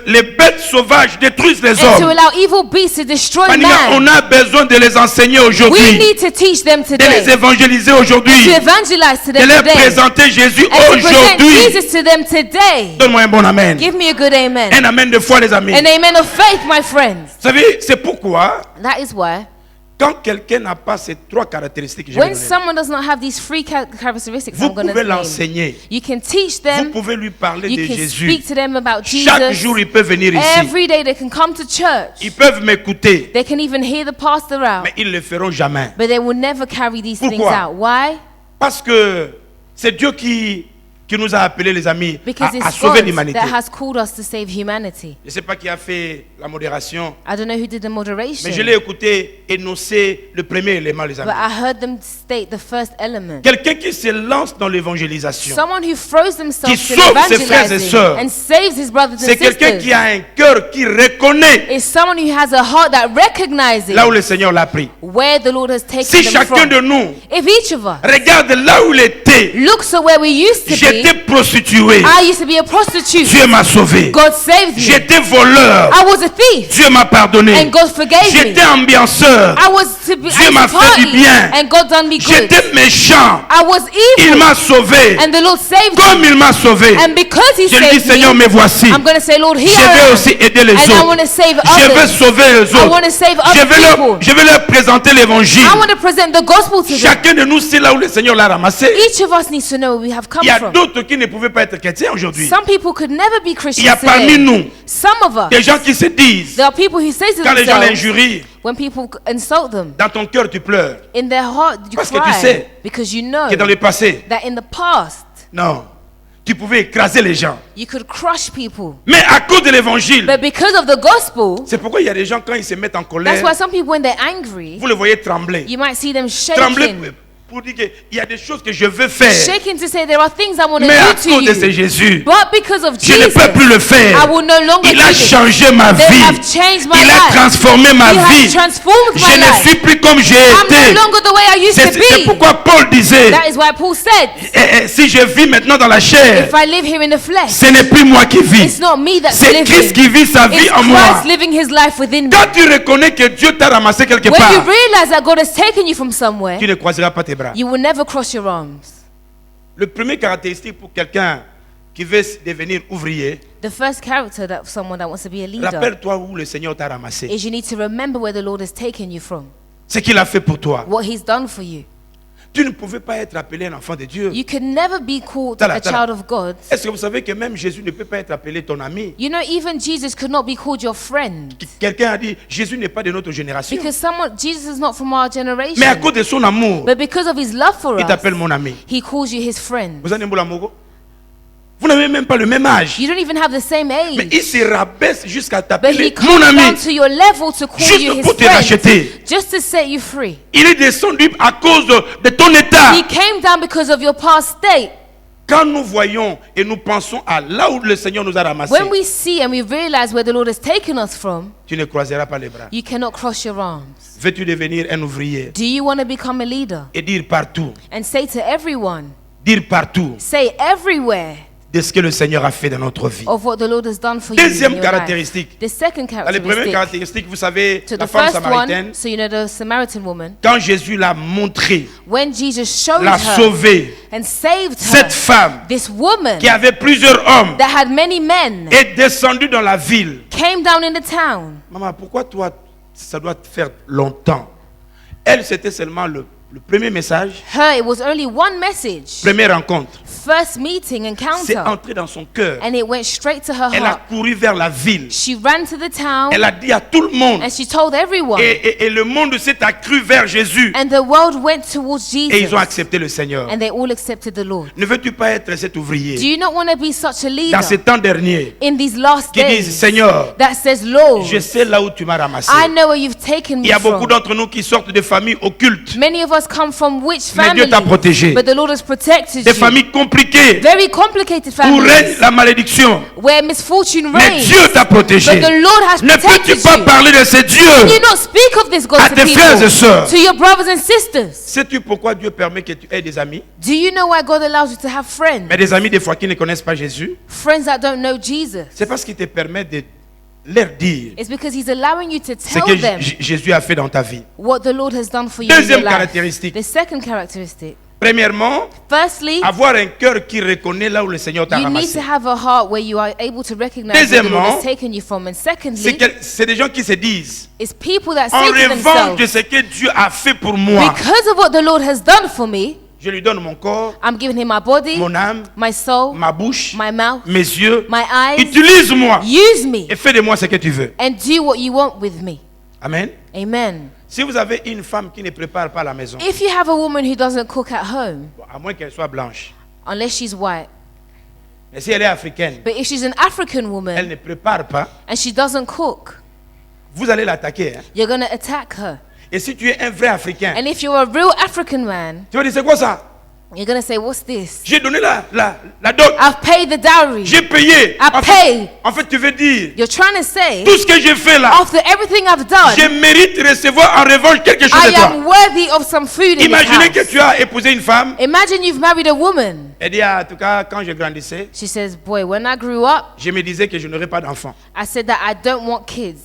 les bêtes sauvages détruisent les and to hommes. allow evil beasts to destroy On man. a besoin de les enseigner We aujourd'hui, need to teach them de les today, évangéliser to aujourd'hui, evangelize to de them leur today, présenter Jésus and to present aujourd'hui. Jesus to them today. Donne-moi un bon amen. Give me a good amen. Un amen de foi, les amis. An amen of faith, my friends. Vous savez, c'est pourquoi, That is why quand quelqu'un n'a pas ces trois caractéristiques que je vais when donner, someone does not have these three characteristics vous I'm going to pouvez name, l'enseigner. you can teach Vous them, pouvez lui parler you de can Jésus. speak to them about Chaque Jesus. jour, ils peuvent venir ici. Every day they can come to church. Ils peuvent m'écouter, They can even hear the pastor out, mais ils ne le feront jamais. but they will never carry these things Pourquoi? out. Why? Parce que c'est Dieu qui nous a appelés, les amis, Because à it's sauver God l'humanité. that has called us to save humanity. Je ne sais pas qui a fait la modération, I don't know who did the mais moderation, je l'ai écouté énoncer le premier élément, les amis. but I heard them state the first element. Quelqu'un qui se lance dans l'évangélisation, Someone who throws themselves Qui in sauve ses frères et evangelizing sœurs. and saves his brothers c'est and quelqu'un qui sisters a un cœur qui reconnaît is someone who has a heart that recognizes là où le Seigneur l'a pris. where the Lord has taken Si them chacun from. de nous If each of us regarde là où il était, looks at where we used to j'étais be, prostitué, I used to be a prostitute. Dieu m'a sauvé. God saved me. J'étais voleur, I was a thief, Dieu m'a pardonné. and God forgave me. J'étais ambianceur, I was to be Dieu I m'a was fait du party, bien. and God done me good. J'étais méchant, I was il evil, m'a sauvé. and the Lord saved me. Comme il m'a sauvé, And because He je lui dis, saved Seigneur, me, me voici. I'm going to say, Lord, here Je vais I aussi am, aider les and I want autres. to save Je vais others. sauver les I want autres. to save Je other vais people. je vais leur présenter l'évangile. I want to present the gospel to them. Chacun de nous sait là où le Seigneur l'a ramassé. Each of us needs to know where we have come Il y a from. d'autres qui ne pouvaient pas être chrétiens aujourd'hui. Some people could never be Il Christians y a parmi today. nous Some of us, des gens qui se disent, there are people who say to quand les gens themselves, l'injurient, when people insult them, dans ton cœur tu pleures. in their heart you Parce que tu cry sais because you know Que dans le passé, that in the past non. tu pouvais écraser les gens. You could crush people. Mais à cause de l'évangile, But because of the gospel, c'est pourquoi il y a des gens, quand ils se mettent en that's colère, why some people, when they're angry, vous les voyez trembler. you might see them Trembler shaking. pour dire qu'il y a des choses que je veux faire. Shaking to say there are things I want to Mais à do to cause de ce you. Jésus, But because of je ne Jesus, peux plus le faire. I will no longer Il do a it. changé ma They vie. have changed my Il a life. transformé ma He has vie. transformed Je my ne life. suis plus comme j'ai I'm été. no longer the way I used C'est to c'est be. pourquoi Paul disait, That is why Paul said, si je vis maintenant dans la chair, if I live here in the flesh, ce n'est plus moi qui vis. it's not me that's C'est Christ living. qui vit sa vie It's en moi. Christ living his life within me. Quand tu reconnais que Dieu t'a ramassé quelque When you part, realize that God has taken you from somewhere, tu ne croiseras pas tes bras. you will never cross your arms. Le premier caractéristique pour quelqu'un qui veut devenir ouvrier, The first character that someone that wants to be a leader rappelle-toi où le Seigneur t'a ramassé. is you need to remember where the Lord has taken you from, Ce qu'il a fait pour toi. what he's done for you. Tu ne pouvais pas être appelé un enfant de Dieu. You can never be called Tala, a tala. child of God. Est-ce que vous savez que même Jésus ne peut pas être appelé ton ami? You know, even Jesus could not be called your friend Quelqu'un a dit, Jésus n'est pas de notre génération. because Jesus is not from our Mais à generation. cause de son amour, But because of his love for il t'appelle us, mon ami. he calls you his friend. Vous avez un amoureux? Vous n'avez même pas le même âge. You don't even have the same Mais age. il se rabaisse jusqu'à But he t'appeler mon comes ami. down to your level to call Juste you his pour te friend, racheter. just to set you free. Il est descendu à cause de ton état. He came down because of your past state. Quand nous voyons et nous pensons à là où le Seigneur nous a ramassés, When we see and we realize where the Lord has taken us from, tu ne croiseras pas les bras. you cannot cross your arms. Veux-tu devenir un ouvrier Do you want to become a leader? et dire partout, And say to everyone, dire partout say everywhere de ce que le Seigneur a fait dans notre vie. of what the Lord has done for you. Deuxième in your life. caractéristique. The second Dans les premières characteristic. caractéristiques, vous savez, To la the femme first samaritaine, one, so you know the Samaritan woman, quand Jésus l'a montré, when Jesus showed l'a her sauvée, and saved cette her, femme this woman qui avait plusieurs hommes that had many men est descendue dans la ville. came down in the town. Maman, pourquoi toi, ça doit te faire longtemps? Elle, c'était seulement le premier message, Her, it was only one message, première rencontre. first meeting, C'est encounter, entré dans son cœur. and it went straight to her Elle a heart. couru vers la ville. She ran to the town Elle a dit à tout le monde. and she told everyone, Et le monde s'est accru vers Jésus. and the world went towards Et ils Jesus, ont accepté le Seigneur. and they all accepted the Lord. Ne veux-tu pas être cet Do ouvrier you not want to be such a leader dans ces temps derniers in these last qui disent, days Seigneur, that says, Lord, je sais là où tu m'as ramassé. I know where you've taken Il me y a beaucoup from. d'entre nous qui sortent de familles occultes. Many of us come from witch Mais Dieu t'a families, protégé. but the Lord has protected Des you. familles compliquées Very complicated où règne families la malédiction. where misfortune Mais reigns. Dieu t'a protégé. But the Lord has Ne peux-tu protected pas you. parler de ce Can you Dieu not speak of this God à to tes frères et people, sœurs? to your brothers and sisters? Sais-tu pourquoi Dieu permet que tu aies des amis? Do you know why God allows you to have friends? Mais des amis des fois qui ne connaissent pas Jésus. Friends that don't know Jesus. C'est parce qu'il te permet de leur dire It's because He's allowing you to ce tell que them Jésus a fait dans ta vie. what the Lord has done for you in Deuxième your life. caractéristique. The second characteristic. Premièrement, Firstly, avoir un cœur qui reconnaît là où le Seigneur t'a you need ramassé. to have a heart where you are able to recognize where the Lord Deuxièmement, has taken you from. And C'est secondly, c'est des gens qui se disent, it's people that en say to revanche de themselves, ce que Dieu a fait pour moi, because of what the Lord has done for me, je lui donne mon corps, I'm giving Him my body, mon âme, my soul, ma bouche, my mouth, mes yeux. my eyes. Utilise-moi Use me et fais de moi ce que tu veux. and do what you want with me. Amen. Amen. Si vous avez une femme qui ne prépare pas la maison, If you have a woman who doesn't cook at home, à moins qu'elle soit blanche, unless she's white, mais si elle est africaine, but if she's an African elle woman ne prépare pas, and she doesn't cook, vous allez l'attaquer. Hein. you're going to attack her. Et si tu es un vrai Africain, And if you're a real African man, tu vas dire c'est quoi ça? you're going to say, what's this? J'ai donné la dot, I've paid the dowry. j'ai payé. I En fait, tu veux dire, You're trying to say, tout ce que j'ai fait là, after everything I've done, je mérite de recevoir en revanche quelque chose I de toi. am worthy of some food in this Imaginez que house. tu as épousé une femme. Imagine you've married a woman. Elle dit, en tout cas, quand je grandissais, She says, boy, when I grew up, je me disais que je n'aurais pas d'enfant. I said that I don't want kids.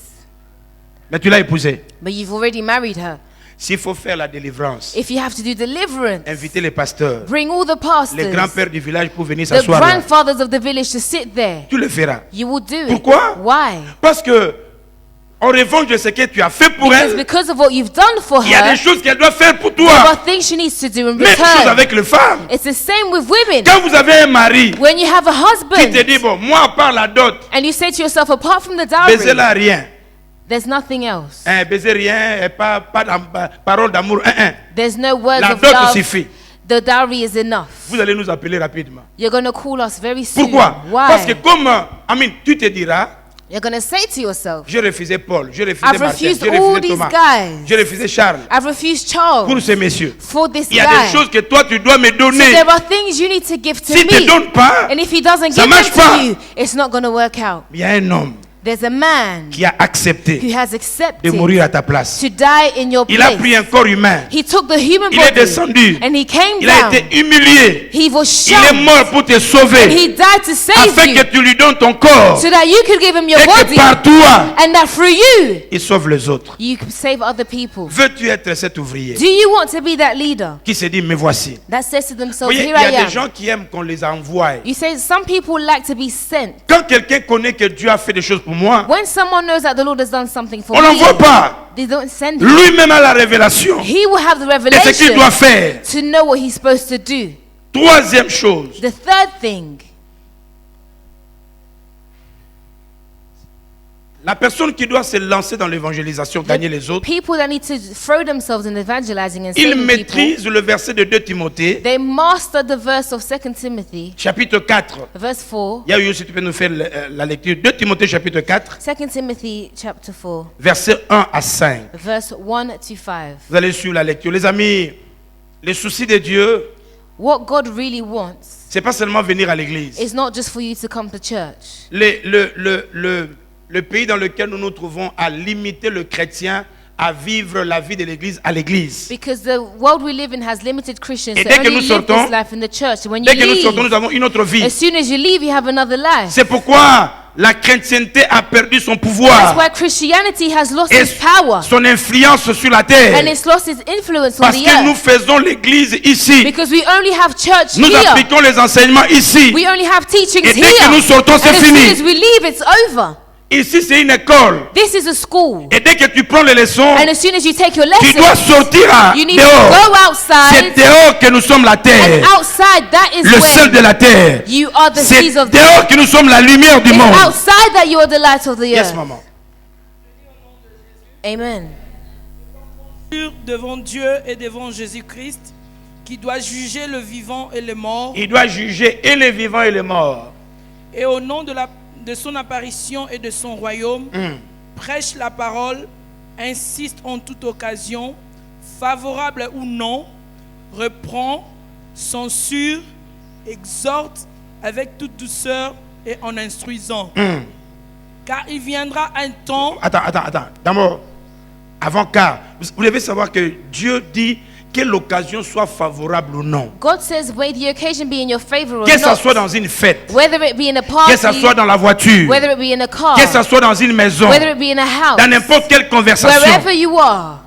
Mais tu l'as épousée. But you've already married her. S'il faut faire la délivrance, If you have to do deliverance, inviter les pasteurs, bring all the les pastors, grands-pères du village pour venir the s'asseoir là, grandfathers of the village to sit there. tu le feras. You will do it. Pourquoi? Why? Parce que, en revanche de ce que tu as fait pour elle, Because of what you've done for il y a her, des choses qu'elle doit faire pour there toi. are things she needs to do in Même chose return. avec les femmes. It's the same with women. Quand vous avez un mari When you have a qui te dit, husband bon, moi, à part la dot, and you say to yourself, apart from the baiser dowry, là, rien. there's nothing else. Baiser rien, pas parole d'amour. There's no words La of dot love. suffit. the dowry is enough. Vous allez nous appeler rapidement. You're going to call us very soon. Pourquoi? Why? Parce que comme, tu te diras, You're going to say to yourself, j'ai refusé Paul, j'ai refusé I've Martin, refused j'ai all refusé these Thomas, guys. j'ai refusé Charles. I've refused Pour Charles ces messieurs, for this il y a guy. des choses que toi tu dois me So donner. there are things you need to give to Si tu ne me. donnes pas, And if he doesn't ça give them marche pas. to you, it's not going to work out. il y a un homme There's a man qui a accepté who has de accepted mourir à ta place. to die in your Il a pris place. un corps humain. He took the human Il est body descendu. and he came Il a down. été humilié. He was Il est shunned. mort pour te sauver. He died to save Afin que you tu lui donnes ton corps. so that you could give him your Et que body par toi, and that through you, il sauve les autres. you could save other people. Veux-tu être cet ouvrier Do you want to be that leader qui se dit, me voici? that says to Vous themselves, voyez, il here y a I des am? gens qui aiment qu'on les envoie. You say some people like to be sent. Quand quelqu'un connaît que Dieu a fait des choses pour moi, When someone knows that the Lord has done something for on me, n'envoie pas. they don't send him. Lui-même a la révélation He will have the de ce qu'il doit revelation faire. to know what he's supposed to do. Troisième chose, The third thing, la personne qui doit se lancer dans l'évangélisation, gagner les autres, people that need to throw themselves in evangelizing and il saving people, maîtrise le verset de 2 Timothée, they master the verse of 2 Timothy, chapitre 4. verse 4. Il y a eu, si tu peux nous faire la lecture, 2 Timothée, chapitre 4, 2 Timothy chapter 4, versets 1 à 5. verse 1 to 5. Vous allez suivre la lecture. Les amis, les soucis de Dieu, What God really wants c'est pas seulement venir à l'église. is not just for you to come to church. Le pays dans lequel nous nous trouvons a limité le chrétien à vivre la vie de l'église à l'église. Because the world we live in has limited Christians Et to dès que only nous live sortons, this life in the church. When you Dès que nous sortons, leave, nous avons une autre vie. as soon as you leave, you have another life. C'est pourquoi la chrétienté a perdu son That's pouvoir why Christianity has lost et its power son influence sur la terre. and it's lost its influence on Parce the que nous earth. faisons l'église ici. Because we only have church Nous here. appliquons les enseignements ici. We only have teachings Et dès here. que nous sortons, And c'est as soon fini. as we leave, it's over. Ici, c'est une école. This is a school. Et dès que tu prends les leçons, And as soon as you take your tu dois lessons, sortir you need dehors. to go C'est outside. dehors que nous sommes la And terre. outside, that is Le sel de when la terre. you are the C'est seeds of the dehors que nous sommes la lumière du It's monde. outside that you are the light of the Yes, earth. maman. Amen. Devant Dieu et devant Jésus-Christ, qui doit juger le vivant et le mort, Il doit juger et les vivants et les morts. et au nom de son apparition et de son royaume, prêche la parole, insiste en toute occasion, favorable ou non, reprend, censure, exhorte avec toute douceur et en instruisant. Car il viendra un temps. Attends. D'abord, avant car, vous devez savoir que Dieu dit que l'occasion soit favorable ou non. God says, may the occasion be in your favor or Que ça not. soit dans une fête, Whether it be in a que ça party, soit dans la voiture, whether it be in a car, que ça soit dans une maison, whether it be in a house, dans n'importe quelle conversation. wherever you are,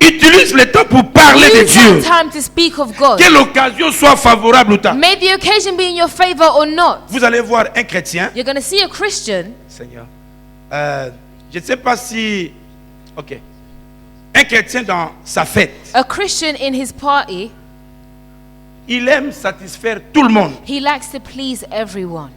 Utilise le temps pour parler de use Dieu. that time to speak of God. Que l'occasion soit favorable ou pas. May the occasion be in your favor or not. Vous allez voir un chrétien. You're going to see a Christian. Seigneur. Je ne sais pas si. Ok. Un chrétien dans sa fête, A Christian in his party, il aime satisfaire tout le monde. he likes to please everyone.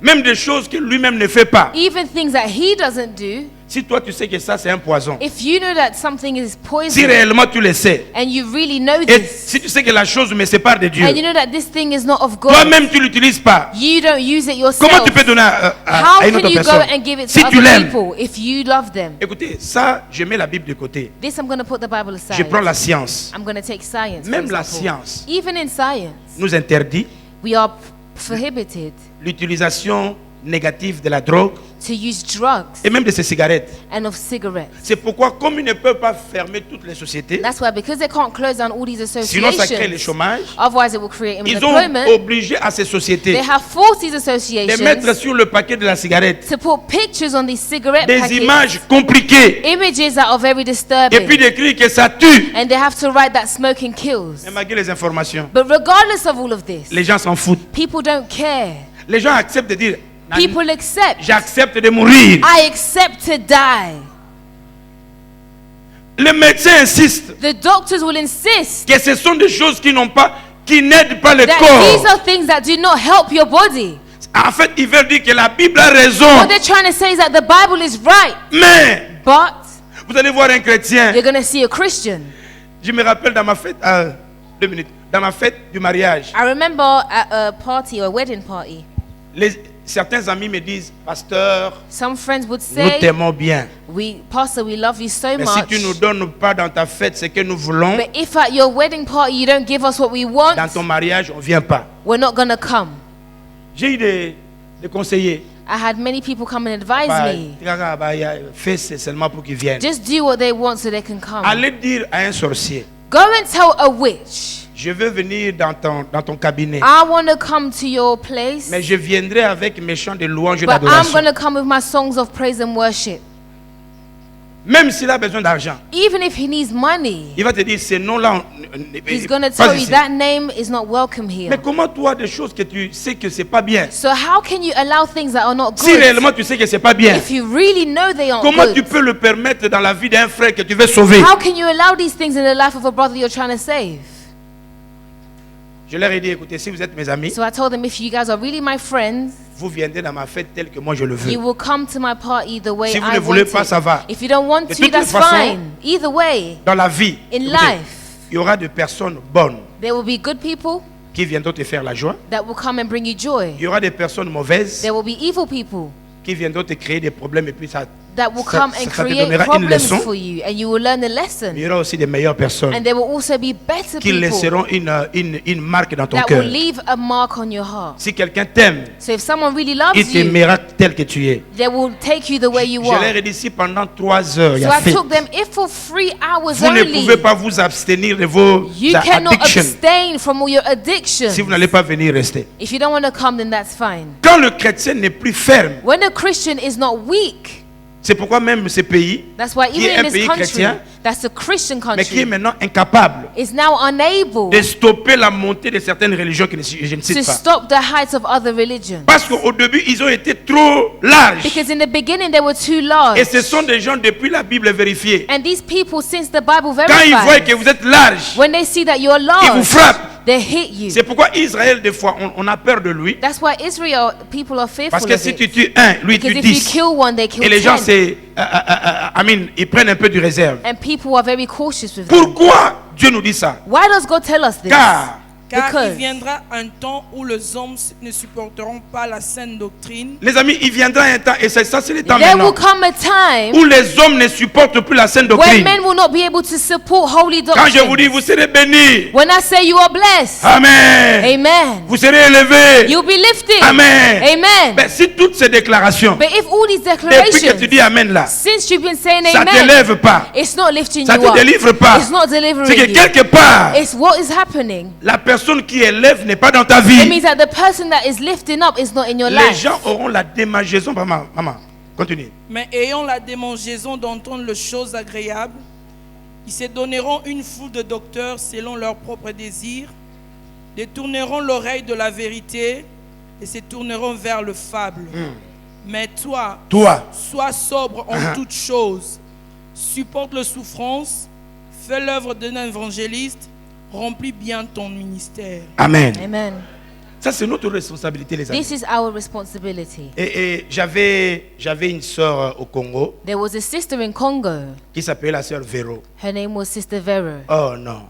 Même des choses que lui-même ne fait pas. Even things that he doesn't do. Si toi tu sais que ça c'est un poison. If you know that something is Si poison réellement tu le sais. and you really know Et this, si tu sais que la chose me sépare de Dieu. and you know that this thing is not of God, Toi-même tu l'utilises pas. you don't use it yourself. Comment tu peux donner How à une can autre you go personne? and give it to Si tu other l'aimes. people if you love them? Écoutez, ça, je mets la Bible de côté. This I'm going to put the Bible aside. Je prends la science. I'm going to take science. for Même la example. science Even in science, nous interdit we are prohibited l'utilisation négative de la drogue to use drugs et même de ces cigarettes. and of cigarettes. C'est pourquoi, comme ils ne peuvent pas fermer toutes les sociétés, That's why, because they can't close down all these sinon ça crée le associations, chômage, otherwise it will create ils unemployment. ont obligé à ces sociétés They have forced these de mettre associations sur le paquet de la cigarette to put pictures on these cigarette des packets, images compliquées images that are very et puis disturbing, d'écrire que ça tue. and they have to write that smoking kills. Mais malgré les informations, But regardless of all of this, les gens s'en foutent. people don't care. Les gens acceptent de dire People accept. j'accepte de mourir. I accept to die. Les médecins insistent The doctors will insist que ce sont des choses qui n'aident pas le that these corps. are things that do not help your body. En fait, ils veulent dire que la Bible a raison. What they're trying to say is that the Bible is right, Mais but vous allez voir un chrétien. you're going to see a Christian. Je me rappelle dans ma fête, 2 minutes. dans ma fête du mariage, I remember at a party or a wedding party, certains amis me disent, pasteur, some friends would nous say, t'aimons bien. Pastor, we love you so Mais si much. tu ne nous donnes pas dans ta fête ce que nous voulons, But if at your wedding party you don't give us what we want, dans ton mariage, on ne vient pas. we're not going to come. J'ai eu des conseillers. I had many people come and advise me. Fais seulement pour qu'ils viennent. Just do what they want so they can come. Allez dire à un sorcier, Go and tell a witch, je veux venir dans ton cabinet, I want to come to your place, mais je viendrai avec mes chants de louange et but I'm d'adoration. going to come with my songs of praise and worship. Même s'il a besoin d'argent, Even if he needs money, il va te dire, ce nom-là, he's going to pas tell you ici. that name is not welcome here. Mais comment toi, des choses que tu sais que c'est pas bien, So how can you allow things that are not si good réellement tu sais que c'est pas bien, if you really know they aren't comment tu good? peux le permettre dans la vie d'un frère que tu veux sauver? How can you allow these things in the life of a brother you're trying to save? Je leur ai dit, écoutez, si vous êtes mes amis, So I told them, if you guys are really my friends, vous viendrez dans ma fête telle que moi je le veux. you will come to my party the way Si vous I ne voulez want pas, it. ça va. If you don't want De to, toutes that's les façons, fine. Either way, Dans la vie, in écoutez, life, il y aura des personnes bonnes there will be good people qui viendront te faire la joie. that will come and bring you joy. Il y aura des personnes mauvaises There will be evil people qui viendront te créer des problèmes et puis ça. that will Ça- come ça and te create donnera une problems leçon. for you, and you will learn a Mais il lesson. y aura aussi des meilleures personnes And there will also be better qui people laisseront une marque dans ton that will cœur. leave a mark on your heart. Si quelqu'un t'aime, So if someone really il loves you, t'aimera tel que tu es. they will take you the way you Je leur are. ai dit, si pendant 3 heures, il y So a I fête, took them, if for 3 hours vous ne only, pouvez pas vous abstenir de vos you cannot addictions. abstain from all your addictions. Si vous n'allez pas venir, restez. If you don't want to come, then that's fine. Quand le chrétien n'est plus ferme, When a Christian is not weak, c'est pourquoi même ce pays, that's why qui est even un in this pays country, chrétien, that's a Christian mais qui est country, maintenant incapable is now unable de stopper la montée de certaines religions que je ne to cite pas. stop the heights of other religions. Parce qu'au début, ils ont été trop larges. Because in the beginning they were too Et large. ce sont des gens depuis la Bible vérifiée. And these people, since the Bible Quand ils voient verifies, que vous êtes large, when they see that you're ils vous large, frappent. they hit you. C'est pourquoi Israël, des fois, on a peur de lui. That's why Israel, people are Parce fearful que of si tu it. tues un, lui Because tue if you 10. kill one, they kill Et les gens, 10. ils prennent un peu du réserve. And people are very cautious with them. Pourquoi Dieu nous dit ça? Why does God tell us this? Car Car Because- il viendra un temps où les hommes ne supporteront pas la saine doctrine, les amis, il viendra un temps, et c'est ça, c'est le temps There will maintenant, come a time où les hommes ne supportent plus la saine when doctrine. men will not be able to support holy Quand je vous doctrine. dis, vous serez bénis. When I say you are blessed, Amen. amen. Vous serez élevés. You'll be lifted. Amen. Amen. Ben, si toutes ces déclarations, But if all these depuis que tu declarations, dis Amen là, since you've been saying ça ne amen, t'élève pas, it's not lifting ça you ne te up. délivre pas. It's not delivering C'est que you. quelque part, It's what is happening. la personne qui élève n'est pas dans ta It vie. means that the person that is lifting up is not in your Les life. gens auront la démangeaison. Maman, continue. mais ayant la démangeaison d'entendre les choses agréables, ils se donneront une foule de docteurs selon leurs propres désirs, détourneront l'oreille de la vérité et se tourneront vers le fable. Mais toi, sois sobre en toutes choses, supporte les souffrances, fais l'œuvre d'un évangéliste, remplis bien ton ministère. Amen. Amen. Ça, c'est notre responsabilité, les amis. This is our responsibility. Et j'avais une sœur au Congo There was a sister in Congo. qui s'appelait la sœur Véro. Her name was Sister Vero. Oh non.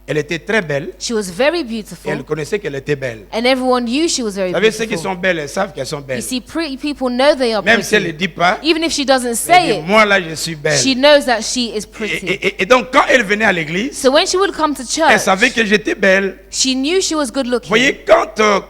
Elle était très belle. She was very Et elle beautiful. connaissait qu'elle était belle. And everyone knew she was very Vous savez, ceux qui beautiful. sont belles, elles savent qu'elles sont You belles. see, pretty people know they are Même si elle ne le pretty. dit pas, Even if she doesn't elle say dit, it, moi là, je suis belle. she knows that she is pretty. Et donc, quand elle venait à l'église, So when she would come to elle church, savait que j'étais belle. she knew she was good Vous looking. voyez,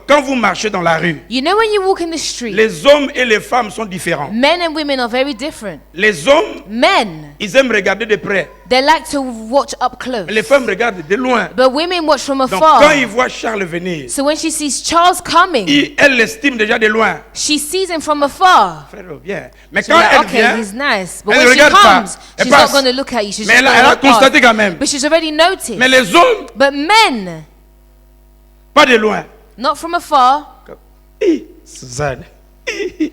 quand vous marchez dans la rue, You know, when you walk in the street, les hommes et les femmes sont différents. men and women are very different. Les hommes, Men, ils aiment regarder de près. they like to watch up close. Mais les femmes regardent de loin. But women watch from Donc, quand afar. ils voient Charles venir, So when she sees Charles coming, elle l'estime déjà de loin. she sees him from afar. Frère, viens. Mais She's quand like, elle okay, vient, he's nice. But elle when she regarde pas. comes, Elle she's not passe. going to look at you. She's mais just elle a going to walk constaté past. quand même. But she's already noticed. Mais les hommes, But men, pas de loin. not from afar. Hi, Suzanne. Hi.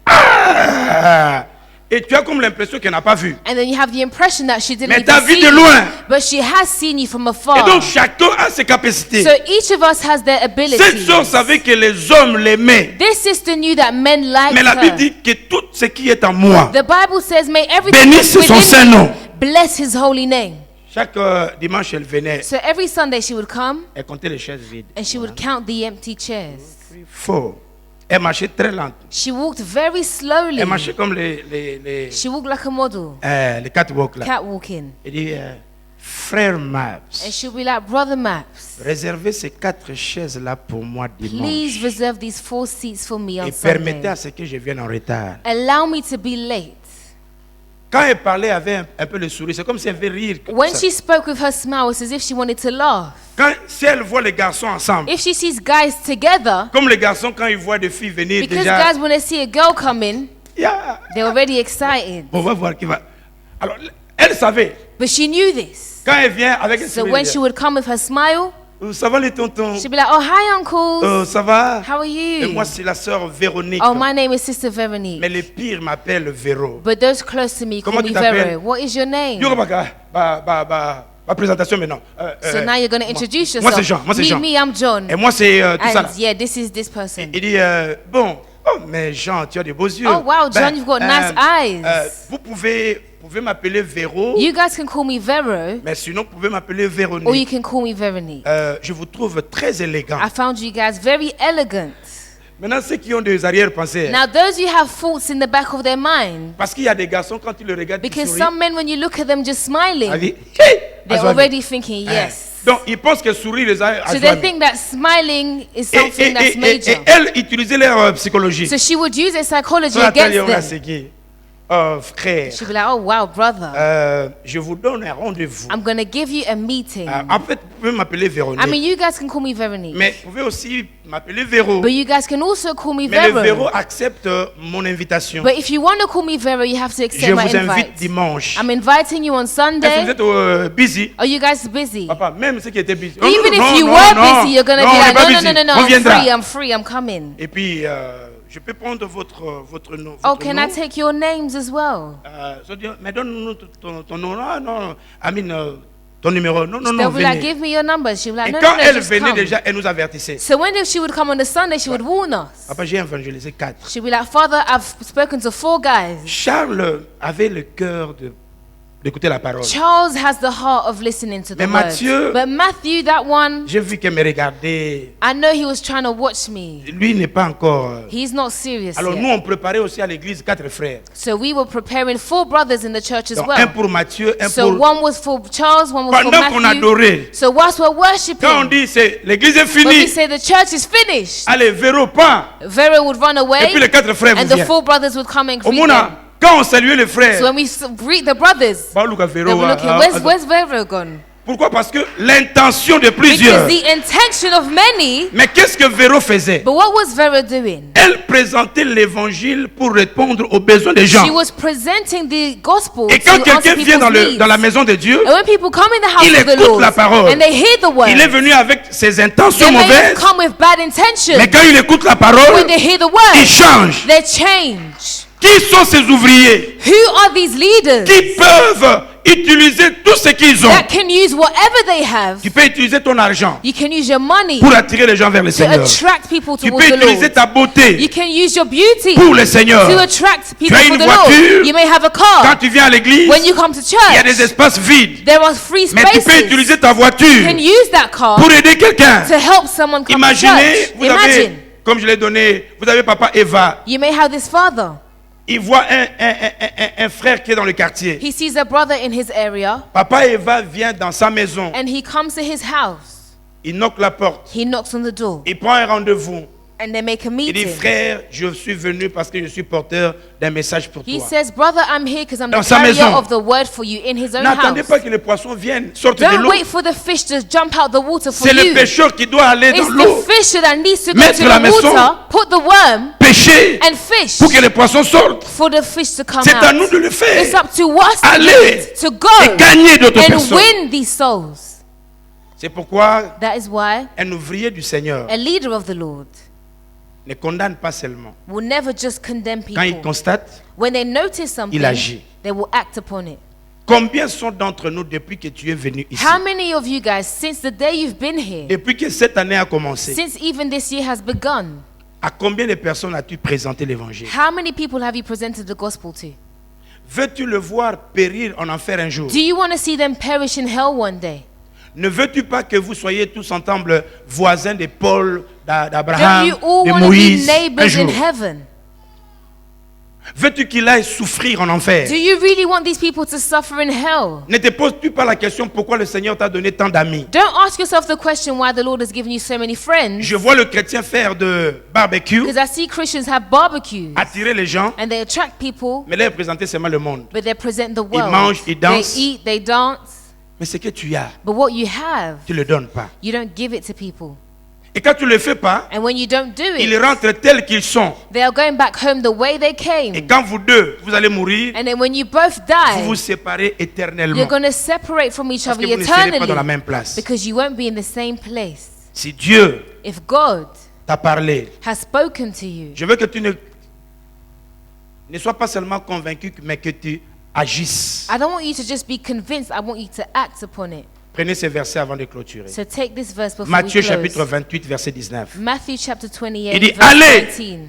Ah! Et tu as comme l'impression qu'elle n'a pas vu. And then you have the impression that she didn't Mais t'as even vu see de you. loin. But she has seen you from Et afar. donc chacun a ses capacités. So each of us has their Cette abilities. sœur savait que les hommes l'aimaient. This sister knew that men liked Mais la Bible her. dit que tout ce qui est en moi, The Bible says, may everything bénisse that's son within saint nom. me bless his holy name. Chaque dimanche, elle venait. So every Sunday she would come Elle comptait les chaises vides. and she would count the empty chairs. Faux. Elle marchait très lente. She walked very slowly. Elle marchait comme les She walked like a model, catwalks là. catwalking. Elle dit, frère Maps, And she'll be like, Brother Maps, réservez ces 4 chaises là pour moi please dimanche. reserve these 4 seats for me on Et permettez Sunday. à ce que je vienne en retard. Allow me to be late. Quand elle parlait avec un peu le sourire, c'est comme si elle avait rire. comme When ça. she spoke with her smile, it's as if she wanted to laugh. Si elle voit les garçons ensemble, If she sees guys together, comme les garçons quand ils voient des filles venir because déjà, guys, when they see a girl coming, yeah, they're already excited. on va voir qui va. Alors, elle savait. But she knew this. Quand elle vient avec un So sourire, when she would come with her smile, ça va les tontons? she'd be like, oh, hi, uncles. Ça va? How are Et you? moi, c'est la sœur Véronique. Oh, my name is Sister Veronique. Mais les pires m'appellent Véro. But those close to me call Comment me tu t'appelles? Vero. What is your name? Yo, ma présentation maintenant. So now you're going to introduce Moi, yourself. c'est Jean. Moi, c'est Jean. Me, I'm John. Et moi, c'est tout ça. And là. yeah, this is this person. Il dit, bon, oh, mais Jean, tu as des beaux yeux. Oh, wow, John, you've got nice eyes. Vous pouvez m'appeler Véro, You guys can call me Vero, mais sinon, vous pouvez m'appeler or you Véronique. can call me Veronique. Je vous trouve très élégant. I found you guys very elegant. Maintenant, ceux qui ont des arrière-pensées, Now, those who have thoughts in the back of their mind, parce qu'il y a des garçons, quand tu le regardes, ils because sourient, some men, when you look at them just ils smiling, disent, hey, they're Azouani. already thinking, yes. Donc, ils pensent que sourire les a So they think that smiling is et, something that's major. elle utilisait leur psychologie. So she would use their psychology Toi, Nathalie, on a against them. segué. Frère, She'd be like, oh, wow, brother, je vous donne un rendez-vous. I'm going to give you a meeting. En fait, vous pouvez m'appeler Véronique. I mean, you guys can call me Veronique, Mais vous pouvez aussi m'appeler Véro. but you guys can also call me Mais le Véro Vero. accepte mon invitation. But if you want to call me Vero, you have to Je accept my vous invite invite. dimanche. I'm inviting you on Est-ce que vous Sunday. êtes busy? Are you guys busy? Papa, même ceux qui étaient busy. Oh, Even non, if you non, were non, busy, you're going to non, be on like, n'est pas no, no, busy. no, no, no, On viendra. I'm free, I'm coming. Et puis, je peux prendre votre nom. Oh, votre can nom. I take your names as well? Je dis, mais donne-nous ton nom. Ah, non, Amine, ton numéro. Non, non, They'll non, be like, venez. give me your number. She'll be like, Et no, quand no, no, elle just venait come. déjà, elle nous avertissait. So when she would come on the Sunday, she would warn us. Papa, j'ai évangélisé 4. She'd be like, Father, I've spoken to 4 guys. Charles avait le cœur d'écouter la parole. Charles has the heart of listening to the Mais word. Matthieu- But Matthew, that one, J'ai vu qu'elle me regardait. I know he was trying to watch me. Lui n'est pas encore. He's not serious Alors nous, yet. on préparait aussi à l'église 4 frères. So we were preparing 4 brothers in the church as Donc, un well. pour Matthieu, un So pour... one was for Charles, one was for Pendant qu'on Matthew. adorait, So whilst we're quand on worshiping, dit c'est l'église est when we finie, say the church is finished, allez, Véro, pas. Vero would run Et puis away les 4 frères and vous the viennent. 4 brothers would come and Au greet moins, them. quand on saluait les frères, So when we greet the brothers, bah, Lucas Véro, they were looking, where's Vero gone? pourquoi? Parce que l'intention de Because plusieurs. the intention of many, Mais qu'est-ce que Véro faisait? but what was Vero doing? Elle présentait l'évangile pour répondre aux besoins des She gens. was presenting the gospel Et quand to quelqu'un answer vient people's needs. dans la maison de Dieu, And when people come in the house il of the écoute Lord la parole. and they hear the word, il est venu avec ses intentions they may have mauvaises, come with bad intentions. mais quand il écoute la When parole, they hear the il word, change. they change. Qui sont ces ouvriers Who are these leaders qui peuvent utiliser tout ce qu'ils ont? that can use whatever they have? Tu peux utiliser ton argent You can use your money pour attirer les gens vers le to Seigneur. attract people Tu towards peux the utiliser Lord. ta beauté You can use your beauty pour le Seigneur. to attract people as for une the Lord. voiture. You may have a Quand car. tu viens à l'église, When you come to il y a des church, espaces vides. there are free Mais tu peux spaces. utiliser ta You voiture can use that car pour aider quelqu'un. to help someone come to Imaginez, church. vous avez, Imagine, comme je l'ai donné, vous avez papa Eva. you may have this father. Il voit un frère qui est dans le quartier. He sees a brother in his area Papa Eva vient dans sa maison. and he comes to his house. Il knock la porte. He knocks on the door Il prend un rendez-vous. and they make a Il dit, meeting. frère, je suis venu parce que je suis porteur d'un message pour He toi. says, brother, I'm here because I'm the Dans sa carrier maison. of the word for you in his own N'attendez house. pas que les poissons viennent, sortent de Don't l'eau. wait for the fish to jump out the water for C'est le you. pêcheur qui doit aller dans It's l'eau, the fisher that needs to go Mettre to la the maison. water, put the worm pêcher and fish pour que les poissons sortent. for the fish to come C'est à nous out. de le It's faire. up to us to, do Allez it, to go et gagner d'autres and personnes. win these souls. C'est pourquoi That is why un ouvrier du Seigneur a leader of the Lord ne condamne pas seulement. will never just condemn Quand il people. constate, When they notice something, il agit. they will act upon it. Combien sont d'entre nous depuis que tu es venu ici? How many of you guys, since the day you've been here, Depuis que cette année a commencé, since even this year has begun, à combien de personnes as-tu présenté l'évangile? how many people have you presented the gospel to? Veux-tu le voir périr en enfer un jour? Do you want to see them perish in hell one day? Ne veux-tu pas que vous soyez tous ensemble voisins de Paul, Don't d'Abraham, you all de want to be Moïse un neighbors jour? in heaven? Veux-tu qu'il aille souffrir en enfer? Do you really want these people to suffer in hell? Ne te poses-tu pas la question pourquoi le Seigneur t'a donné tant d'amis? Don't ask yourself the question why the Lord has given you so many friends. Je vois le chrétien faire de barbecue, Because I see Christians have barbecues attirer les gens, and they attract people, mais leur présenter seulement le monde. but they present the world. mangent, ils dansent. They eat, they dance, Mais ce que tu as, but what you have, tu ne le donnes pas. you don't give it to people. Et quand tu ne le fais pas, And when you don't do ils it, rentrent tels qu'ils sont. they are going back home the way they Et came. quand vous deux, vous allez mourir, And then when you both vous vous die, séparez éternellement. you're going to separate from each Parce other que vous ne serez pas dans la eternally même place. because you won't be in the same place. Si Dieu If God t'a parlé, has spoken to you, je veux que tu ne sois pas seulement convaincu, mais que tu agisses. I don't want you to just be convinced, I want you to act upon it. Prenez ces versets avant de clôturer. So take this verse before Matthieu we chapitre close. 28, verset 19. Matthew chapter 28, Il dit, verse allez! 19.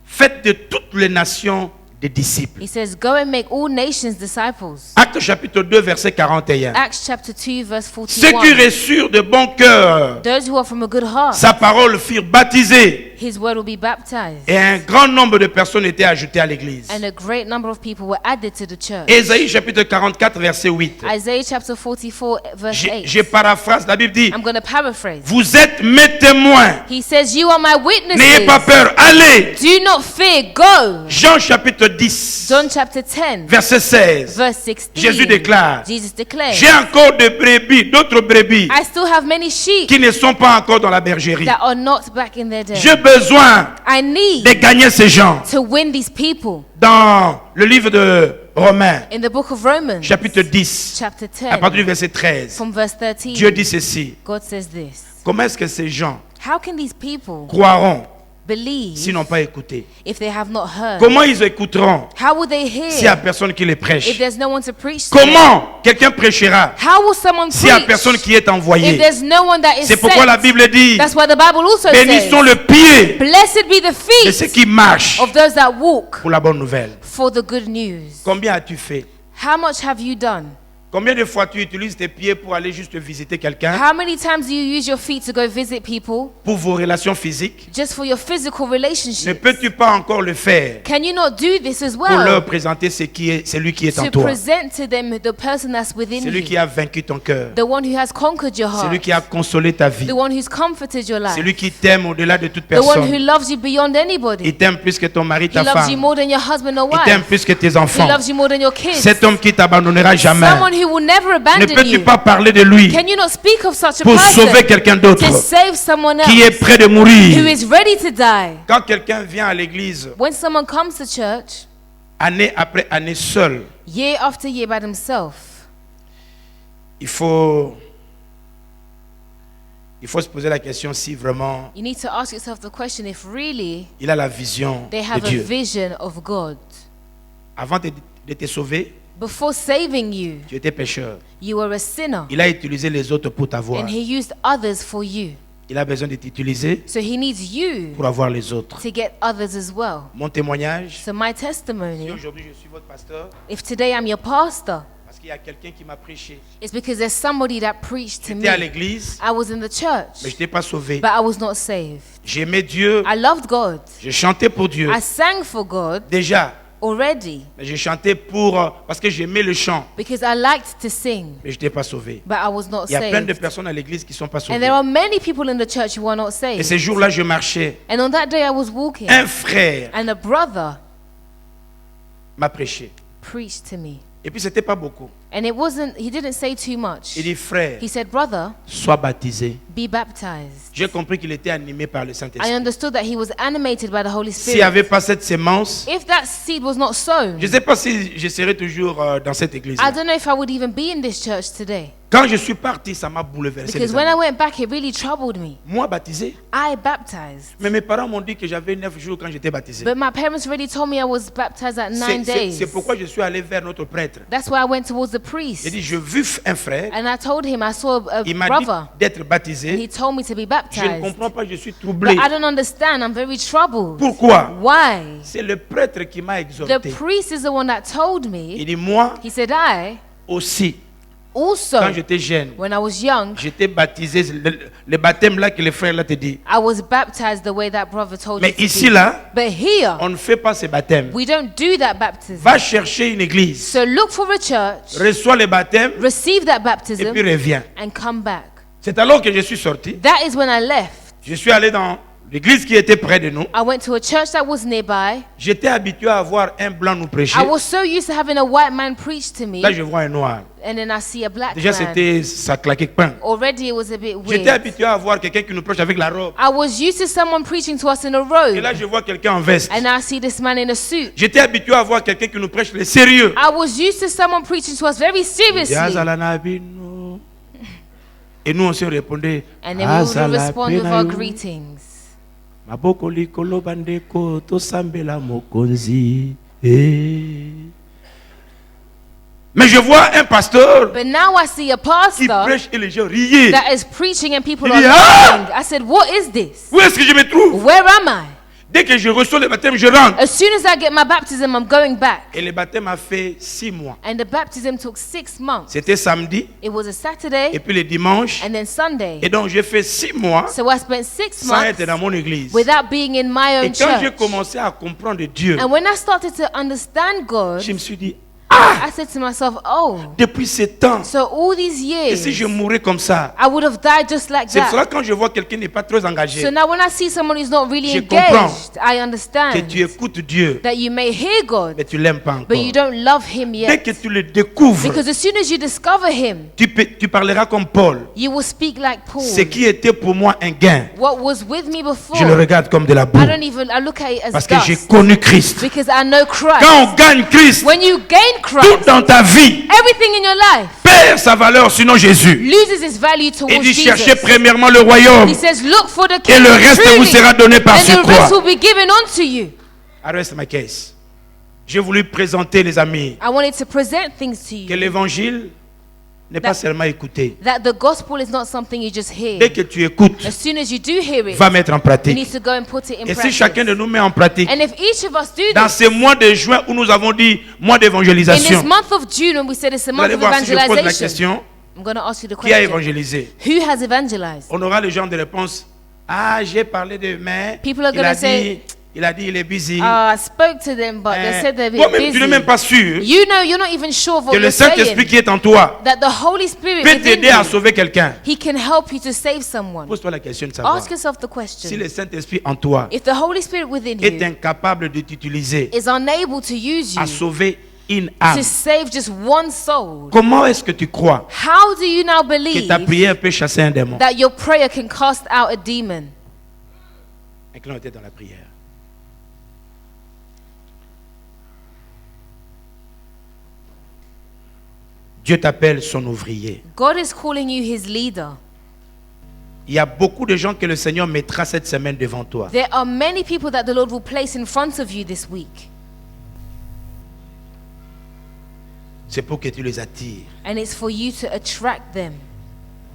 Faites de toutes les nations des disciples. He says, go and make all nations disciples. Acte chapitre 2, verset 41. Acts chapter 2, verse Ceux qui 41. reçurent de bon cœur Those who are from a good heart, sa parole furent baptisés. his word will be baptized. Et un grand nombre de personnes étaient ajoutées à l'église. And a great number of people were added to the church. Ésaïe chapitre 44, verset 8. Isaiah chapter 44, verse Je 8. paraphrase, la Bible dit, I'm going to paraphrase. vous êtes mes témoins. He says, you are my N'ayez pas witnesses. peur, allez. Do not fear, go. Jean chapitre 10, John chapter 10, verset 16. verse 16. Jésus déclare, Jesus declares, j'ai encore des brebis, d'autres brebis I still have many sheep qui ne sont pas encore dans la bergerie. that are not back in their den. J'ai besoin I need de gagner ces gens. to win these people. Dans le livre de Romains, In the book of Romans, chapitre 10, chapter à partir 10, du verset 13, from verse 13, Dieu dit ceci. God says this. Comment est-ce que ces gens How can these people croiront believe s'ils n'ont pas écouté? if they have not heard? Comment ils écouteront How will they s'il n'y a hear personne qui les if prêche? there's no one to preach to them? Comment quelqu'un prêchera How will someone s'il n'y a preach personne qui est if envoyé? there's no one that is C'est pourquoi la sent? Bible dit, That's why the Bible also bénis sont says, le pied blessed be the de ceux feet qui marchent of those that walk pour la bonne nouvelle. for the good news. Combien as-tu fait? How much have you done? Combien de fois tu utilises tes pieds pour aller juste visiter quelqu'un, How many times do you use your feet to go visit people pour vos relations physiques? just for your physical Ne relationship? peux-tu pas encore le faire Can you not do this as pour leur well? présenter celui qui est en To toi? present to them the person that's within Celui qui you, a vaincu ton cœur. the one who has conquered your Celui heart, qui a consolé ta vie. the one who's comforted your life, Celui qui t'aime au-delà de toute the one who personne. loves you beyond anybody. Il t'aime plus que ton mari, He ta loves you femme. more than your husband or Il t'aime wife. plus que tes He enfants. loves you more than your kids. Cet homme qui t'abandonnera jamais. Someone who will never Ne abandon peux-tu you. pas parler de lui Can you not speak of such a pour sauver person quelqu'un d'autre to save someone qui est else prêt de who mourir? is ready to die? Quand quelqu'un vient à l'église, When someone comes to church année après année seul, year after year by themselves, il faut se poser la question si vraiment you need to ask yourself the question if really il a la vision they de have a Dieu. vision of God. Avant de te sauver, Before saving you, tu étais pécheur. you were a sinner, Il a utilisé les autres pour t'avoir. and He used others for you. Il a besoin de t'utiliser So He needs you pour avoir les autres. to get others as well. Mon témoignage, So my si testimony, aujourd'hui je suis votre pasteur, if today I'm your pastor, parce qu'il y a quelqu'un qui m'a prêché. it's because there's somebody that preached to J'étais à me. l'église, I was in the mais church, je n'étais pas sauvé. but I was not saved. J'aimais Dieu, I loved God. je chantais pour Dieu. I sang for God Déjà, already mais je chantais parce que j'aimais le chant, because I liked to sing, mais je n'étais pas sauvé. but I was not Il y a plein de saved. personnes à l'église qui ne sont pas And sauvées. there are many people in the church who are not Et saved. ces jours-là, je marchais. And on that day I was walking, Un frère and a brother m'a prêché. preached to me. Et puis, c'était pas beaucoup. And he didn't say too much. Il dit, frère, He said, brother, sois baptisé. be baptized. J'ai compris qu'il était animé par le I Saint-Esprit. understood that he was animated by the Holy S'il n'y Spirit. avait pas cette sémence, If that seed was not sown, je ne sais pas si je serais toujours dans cette église. I don't know if I would even be in this church today. Quand je suis parti, ça m'a bouleversé. Because les when I amis. went back, it really troubled me. Moi, baptisé. I baptized. Mais mes parents m'ont dit que j'avais 9 jours quand j'étais baptisé. But my parents already told me I was baptized at 9 days. C'est pourquoi je suis allé vers notre prêtre. That's why I went towards the J'ai priest. dit, je vis un frère. And I told him I saw a Il m'a brother. dit d'être And he baptisé. told me to be Je ne baptized. comprends pas, je suis troublé. But I don't understand. I'm very troubled. Pourquoi? Why? C'est le prêtre qui m'a The exhorté. priest is the one that told Il me. dit, moi He said, I aussi, also, quand j'étais jeune, when I was young, j'étais baptisé, le baptême là que le frère là te dit. I was baptized the way that brother told Mais me to ici be. là, But here, on ne fait pas ce baptême. we don't do that baptism. Va chercher une église, So look for a church, reçois le baptême receive that et baptism, puis reviens. and come back. C'est alors que je suis sorti. That is when I left. Je suis allé dans l'église qui était près de nous. I went to a church that was nearby. J'étais habitué à voir un blanc nous prêcher. I was so used to having a white man preach to me, Là, je vois un noir. and then I see a black Déjà, man. c'était ça claquait pain. Already it was a bit J'étais weird. habitué à voir quelqu'un qui nous prêche avec la robe. I was used to someone preaching to us in a Et là, robe, je vois quelqu'un en veste. and I see this man in a suit. J'étais habitué à voir quelqu'un qui nous prêche le sérieux. I was used to someone preaching to us very seriously. Et nous, on se répondait. And then we would respond with our greetings. Maboko likolo bandeko tosambela mokonzi. Eh. Mais je vois un pasteur But now I see a qui pastor prêche et les gens riaient. that is preaching and people Il are dit, "Ah!" laughing. I said, what is this? Où est-ce que je me trouve? Where am I? Dès que je reçois le baptême, je rentre. As soon as I get my baptism, I'm going back. Et le baptême a fait 6 mois. And the baptism took 6 months. C'était samedi It was a et Saturday puis le dimanche. and then Sunday. Et donc j'ai fait 6 mois So I spent 6 sans être dans months mon église. without being in my Et own quand j'ai church. commencé à comprendre Dieu, And when I started to understand God, je me suis dit, I said to myself, oh, depuis ce temps, so all these et si je years, mourais comme ça? I would have died just like C'est cela that. quand je vois quelqu'un n'est pas très engagé, So now when I see someone who's not really Je comprends engaged, I que understand tu écoutes Dieu, that you may hear God, mais tu l'aimes pas encore. but you don't love Him Dès yet. que tu le découvres, Because as soon as you discover Him, tu parleras comme Paul. you will speak like Paul. Ce qui était pour moi un gain, What was with me je le before, regarde comme de la boue. I look at it as Parce que j'ai dust. connu Christ. Because I know Christ. Quand on gagne Christ, When you gain tout Christ, dans ta vie everything in your life perd sa valeur sinon Jésus. loses its value Il towards dit cherchez Jesus. premièrement le royaume He says, look for the et le kingdom reste vous truly, sera donné par and the surcroît. rest will be given unto you. I rest my case. J'ai voulu présenter les amis I wanted to present things to que you. l'évangile n'est pas seulement écouté. That the gospel is not something you just hear. Dès que tu écoutes, As soon as you do hear it, va mettre en you pratique. need to go and put it in Et si practice. chacun de nous met en pratique, And if each of us do dans this, ce mois de juin où nous avons dit mois in this d'évangélisation, month of June, when we said it's a vous month allez of voir si je pose la evangelization, question, I'm going to ask you the qui a question. évangélisé? Who has evangelized? On aura le genre de réponse. Ah, j'ai parlé de mais People are il a gonna say, dit, il est busy. I spoke to them, but they said they're a bit Toi-même, tu n'es même busy. pas sûr You know, you're not even sure of que what le you're Saint-Esprit saying. qui est en toi That the Holy Spirit peut within t'aider à you, sauver quelqu'un. He can help you to save someone. Pose-toi la question de savoir Ask yourself the si question. le Saint-Esprit en toi If the Holy Spirit within est you incapable de t'utiliser is unable to use à you sauver une âme, to save just one soul, comment est-ce que tu crois how do you now que believe ta prière peut chasser un démon? that your prayer can cast out a demon? Inclinons la tête dans la prière. Dieu t'appelle son ouvrier. God is calling you His leader. Il y a beaucoup de gens que le Seigneur mettra cette semaine devant toi. There are many people that the Lord will place in front of you this week, C'est pour que tu les attires. and it's for you to attract them.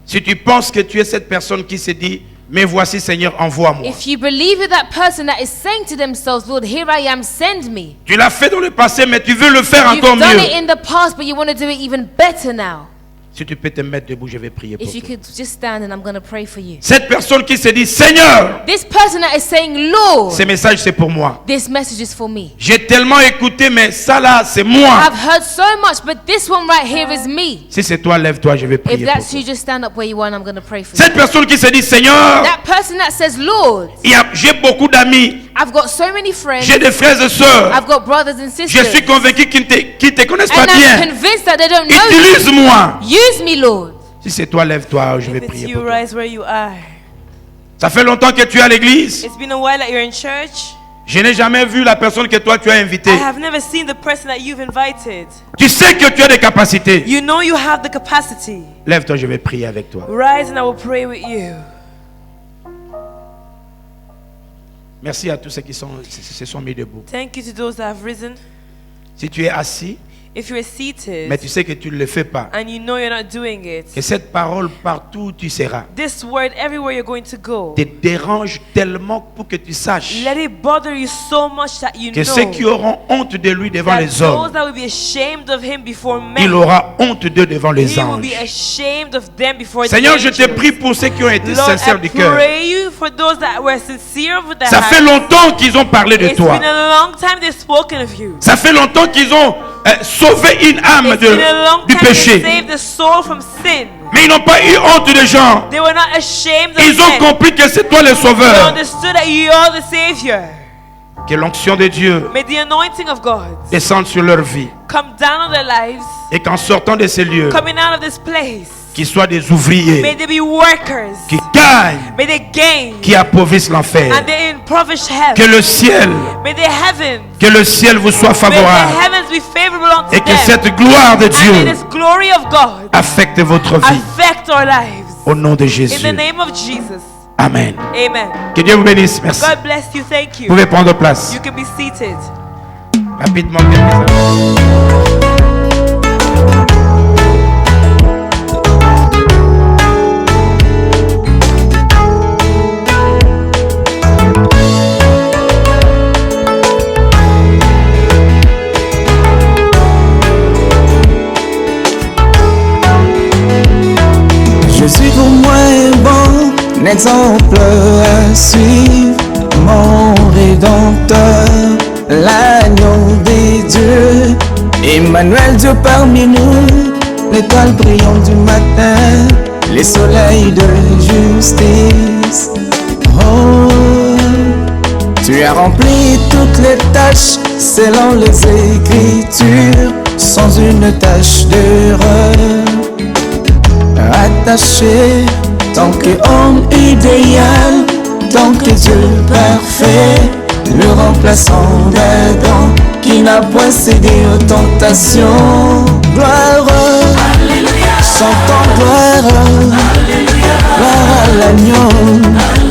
Si tu penses que tu es cette personne qui se dit, mais voici Seigneur, envoie-moi. If you believe you're that person that is saying to themselves, Lord, here I am, send me. Tu l'as fait dans le passé, mais tu veux le faire You've encore done mieux. it in the past, but you want to do it even better now. Si tu peux te mettre debout, je vais prier pour If you toi. could just stand and I'm going to pray for you. Cette personne qui se dit, Seigneur, This person that is saying, Lord, ce message c'est pour moi. this message is for me. J'ai tellement écouté, mais ça là, c'est moi. I've heard so much, but this one right here is me. Si c'est toi, lève-toi, je vais If prier pour that's toi. you, just stand up where you are and I'm going to pray for you. Cette personne qui se dit, Seigneur, That person that says, Lord, j'ai beaucoup d'amis, I've got so many friends, j'ai des frères et sœurs. I've got brothers and Je sisters, suis convaincu qu'ils ne te connaissent pas and I'm bien. convinced that they don't know you. Utilise-moi. Use me, Lord. Si c'est toi, lève-toi, je vais If it's prier you, pour toi. rise where you are. Ça fait longtemps que tu es à l'église. It's been a while that you're in church. Je n'ai jamais vu la personne que toi tu as invitée. I have never seen the person that you've invited. Tu sais que tu as des capacités. You know you have the capacity. Lève-toi, je vais prier avec toi. Rise and I will pray with you. Merci à tous ceux qui se sont mis debout. Thank you to those that have risen. Si tu es assis, If you're seated mais tu sais que tu ne le fais pas, and you know you're not doing it, que cette parole partout où tu seras this word everywhere you're going to go, te dérange tellement pour que tu saches let it bother you so much that you que ceux qui know auront honte de lui devant that les hommes, those that will be ashamed of him before il men, aura honte d'eux devant les he will anges. be ashamed of them before the Seigneur, je te angels. prie pour ceux qui ont été Lord, sincères I du cœur. pray you for those that were sincere with their Ça fait hearts. longtemps qu'ils ont parlé de It's toi. been a long time they've spoken of you. Ça fait longtemps qu'ils ont sauvé une âme It's been a long du time they péché. saved the soul from sin. Mais ils n'ont pas eu honte des gens. They were not ashamed of Ils ont sin. compris que c'est toi le They sauveur. understood that you are the Savior. Que l'onction de Dieu May the anointing of God descende sur leur vie. come down on their lives, Et qu'en sortant de ces lieux, coming out of this place. qu'ils soient des May ouvriers they be workers. qui gagnent, May they gain. qui appauvrissent l'enfer. And they impoverish hell. Que le ciel, May the heavens vous soit May favorable. the heavens be favorable unto Et que them. cette gloire de And may Dieu this glory of God affecte votre vie. affect our lives. Au nom de In Jésus. the name of Jesus. Amen. Amen. Que Dieu vous bénisse. Merci. God bless you. Thank Vous you. pouvez prendre place. You can be seated. Rapidement, quelques instants. Jésus pour moi est bon, un exemple à suivre, mon rédempteur, l'agneau des dieux, Emmanuel Dieu parmi nous, l'étoile brillante du matin, les soleils de justice. Oh, tu as rempli toutes les tâches selon les Écritures, sans une tache d'erreur. Attaché, tant que homme idéal, tant que Dieu parfait, le remplaçant d'Adam, qui n'a point cédé aux tentations. Gloire, chantons gloire, gloire à l'agneau.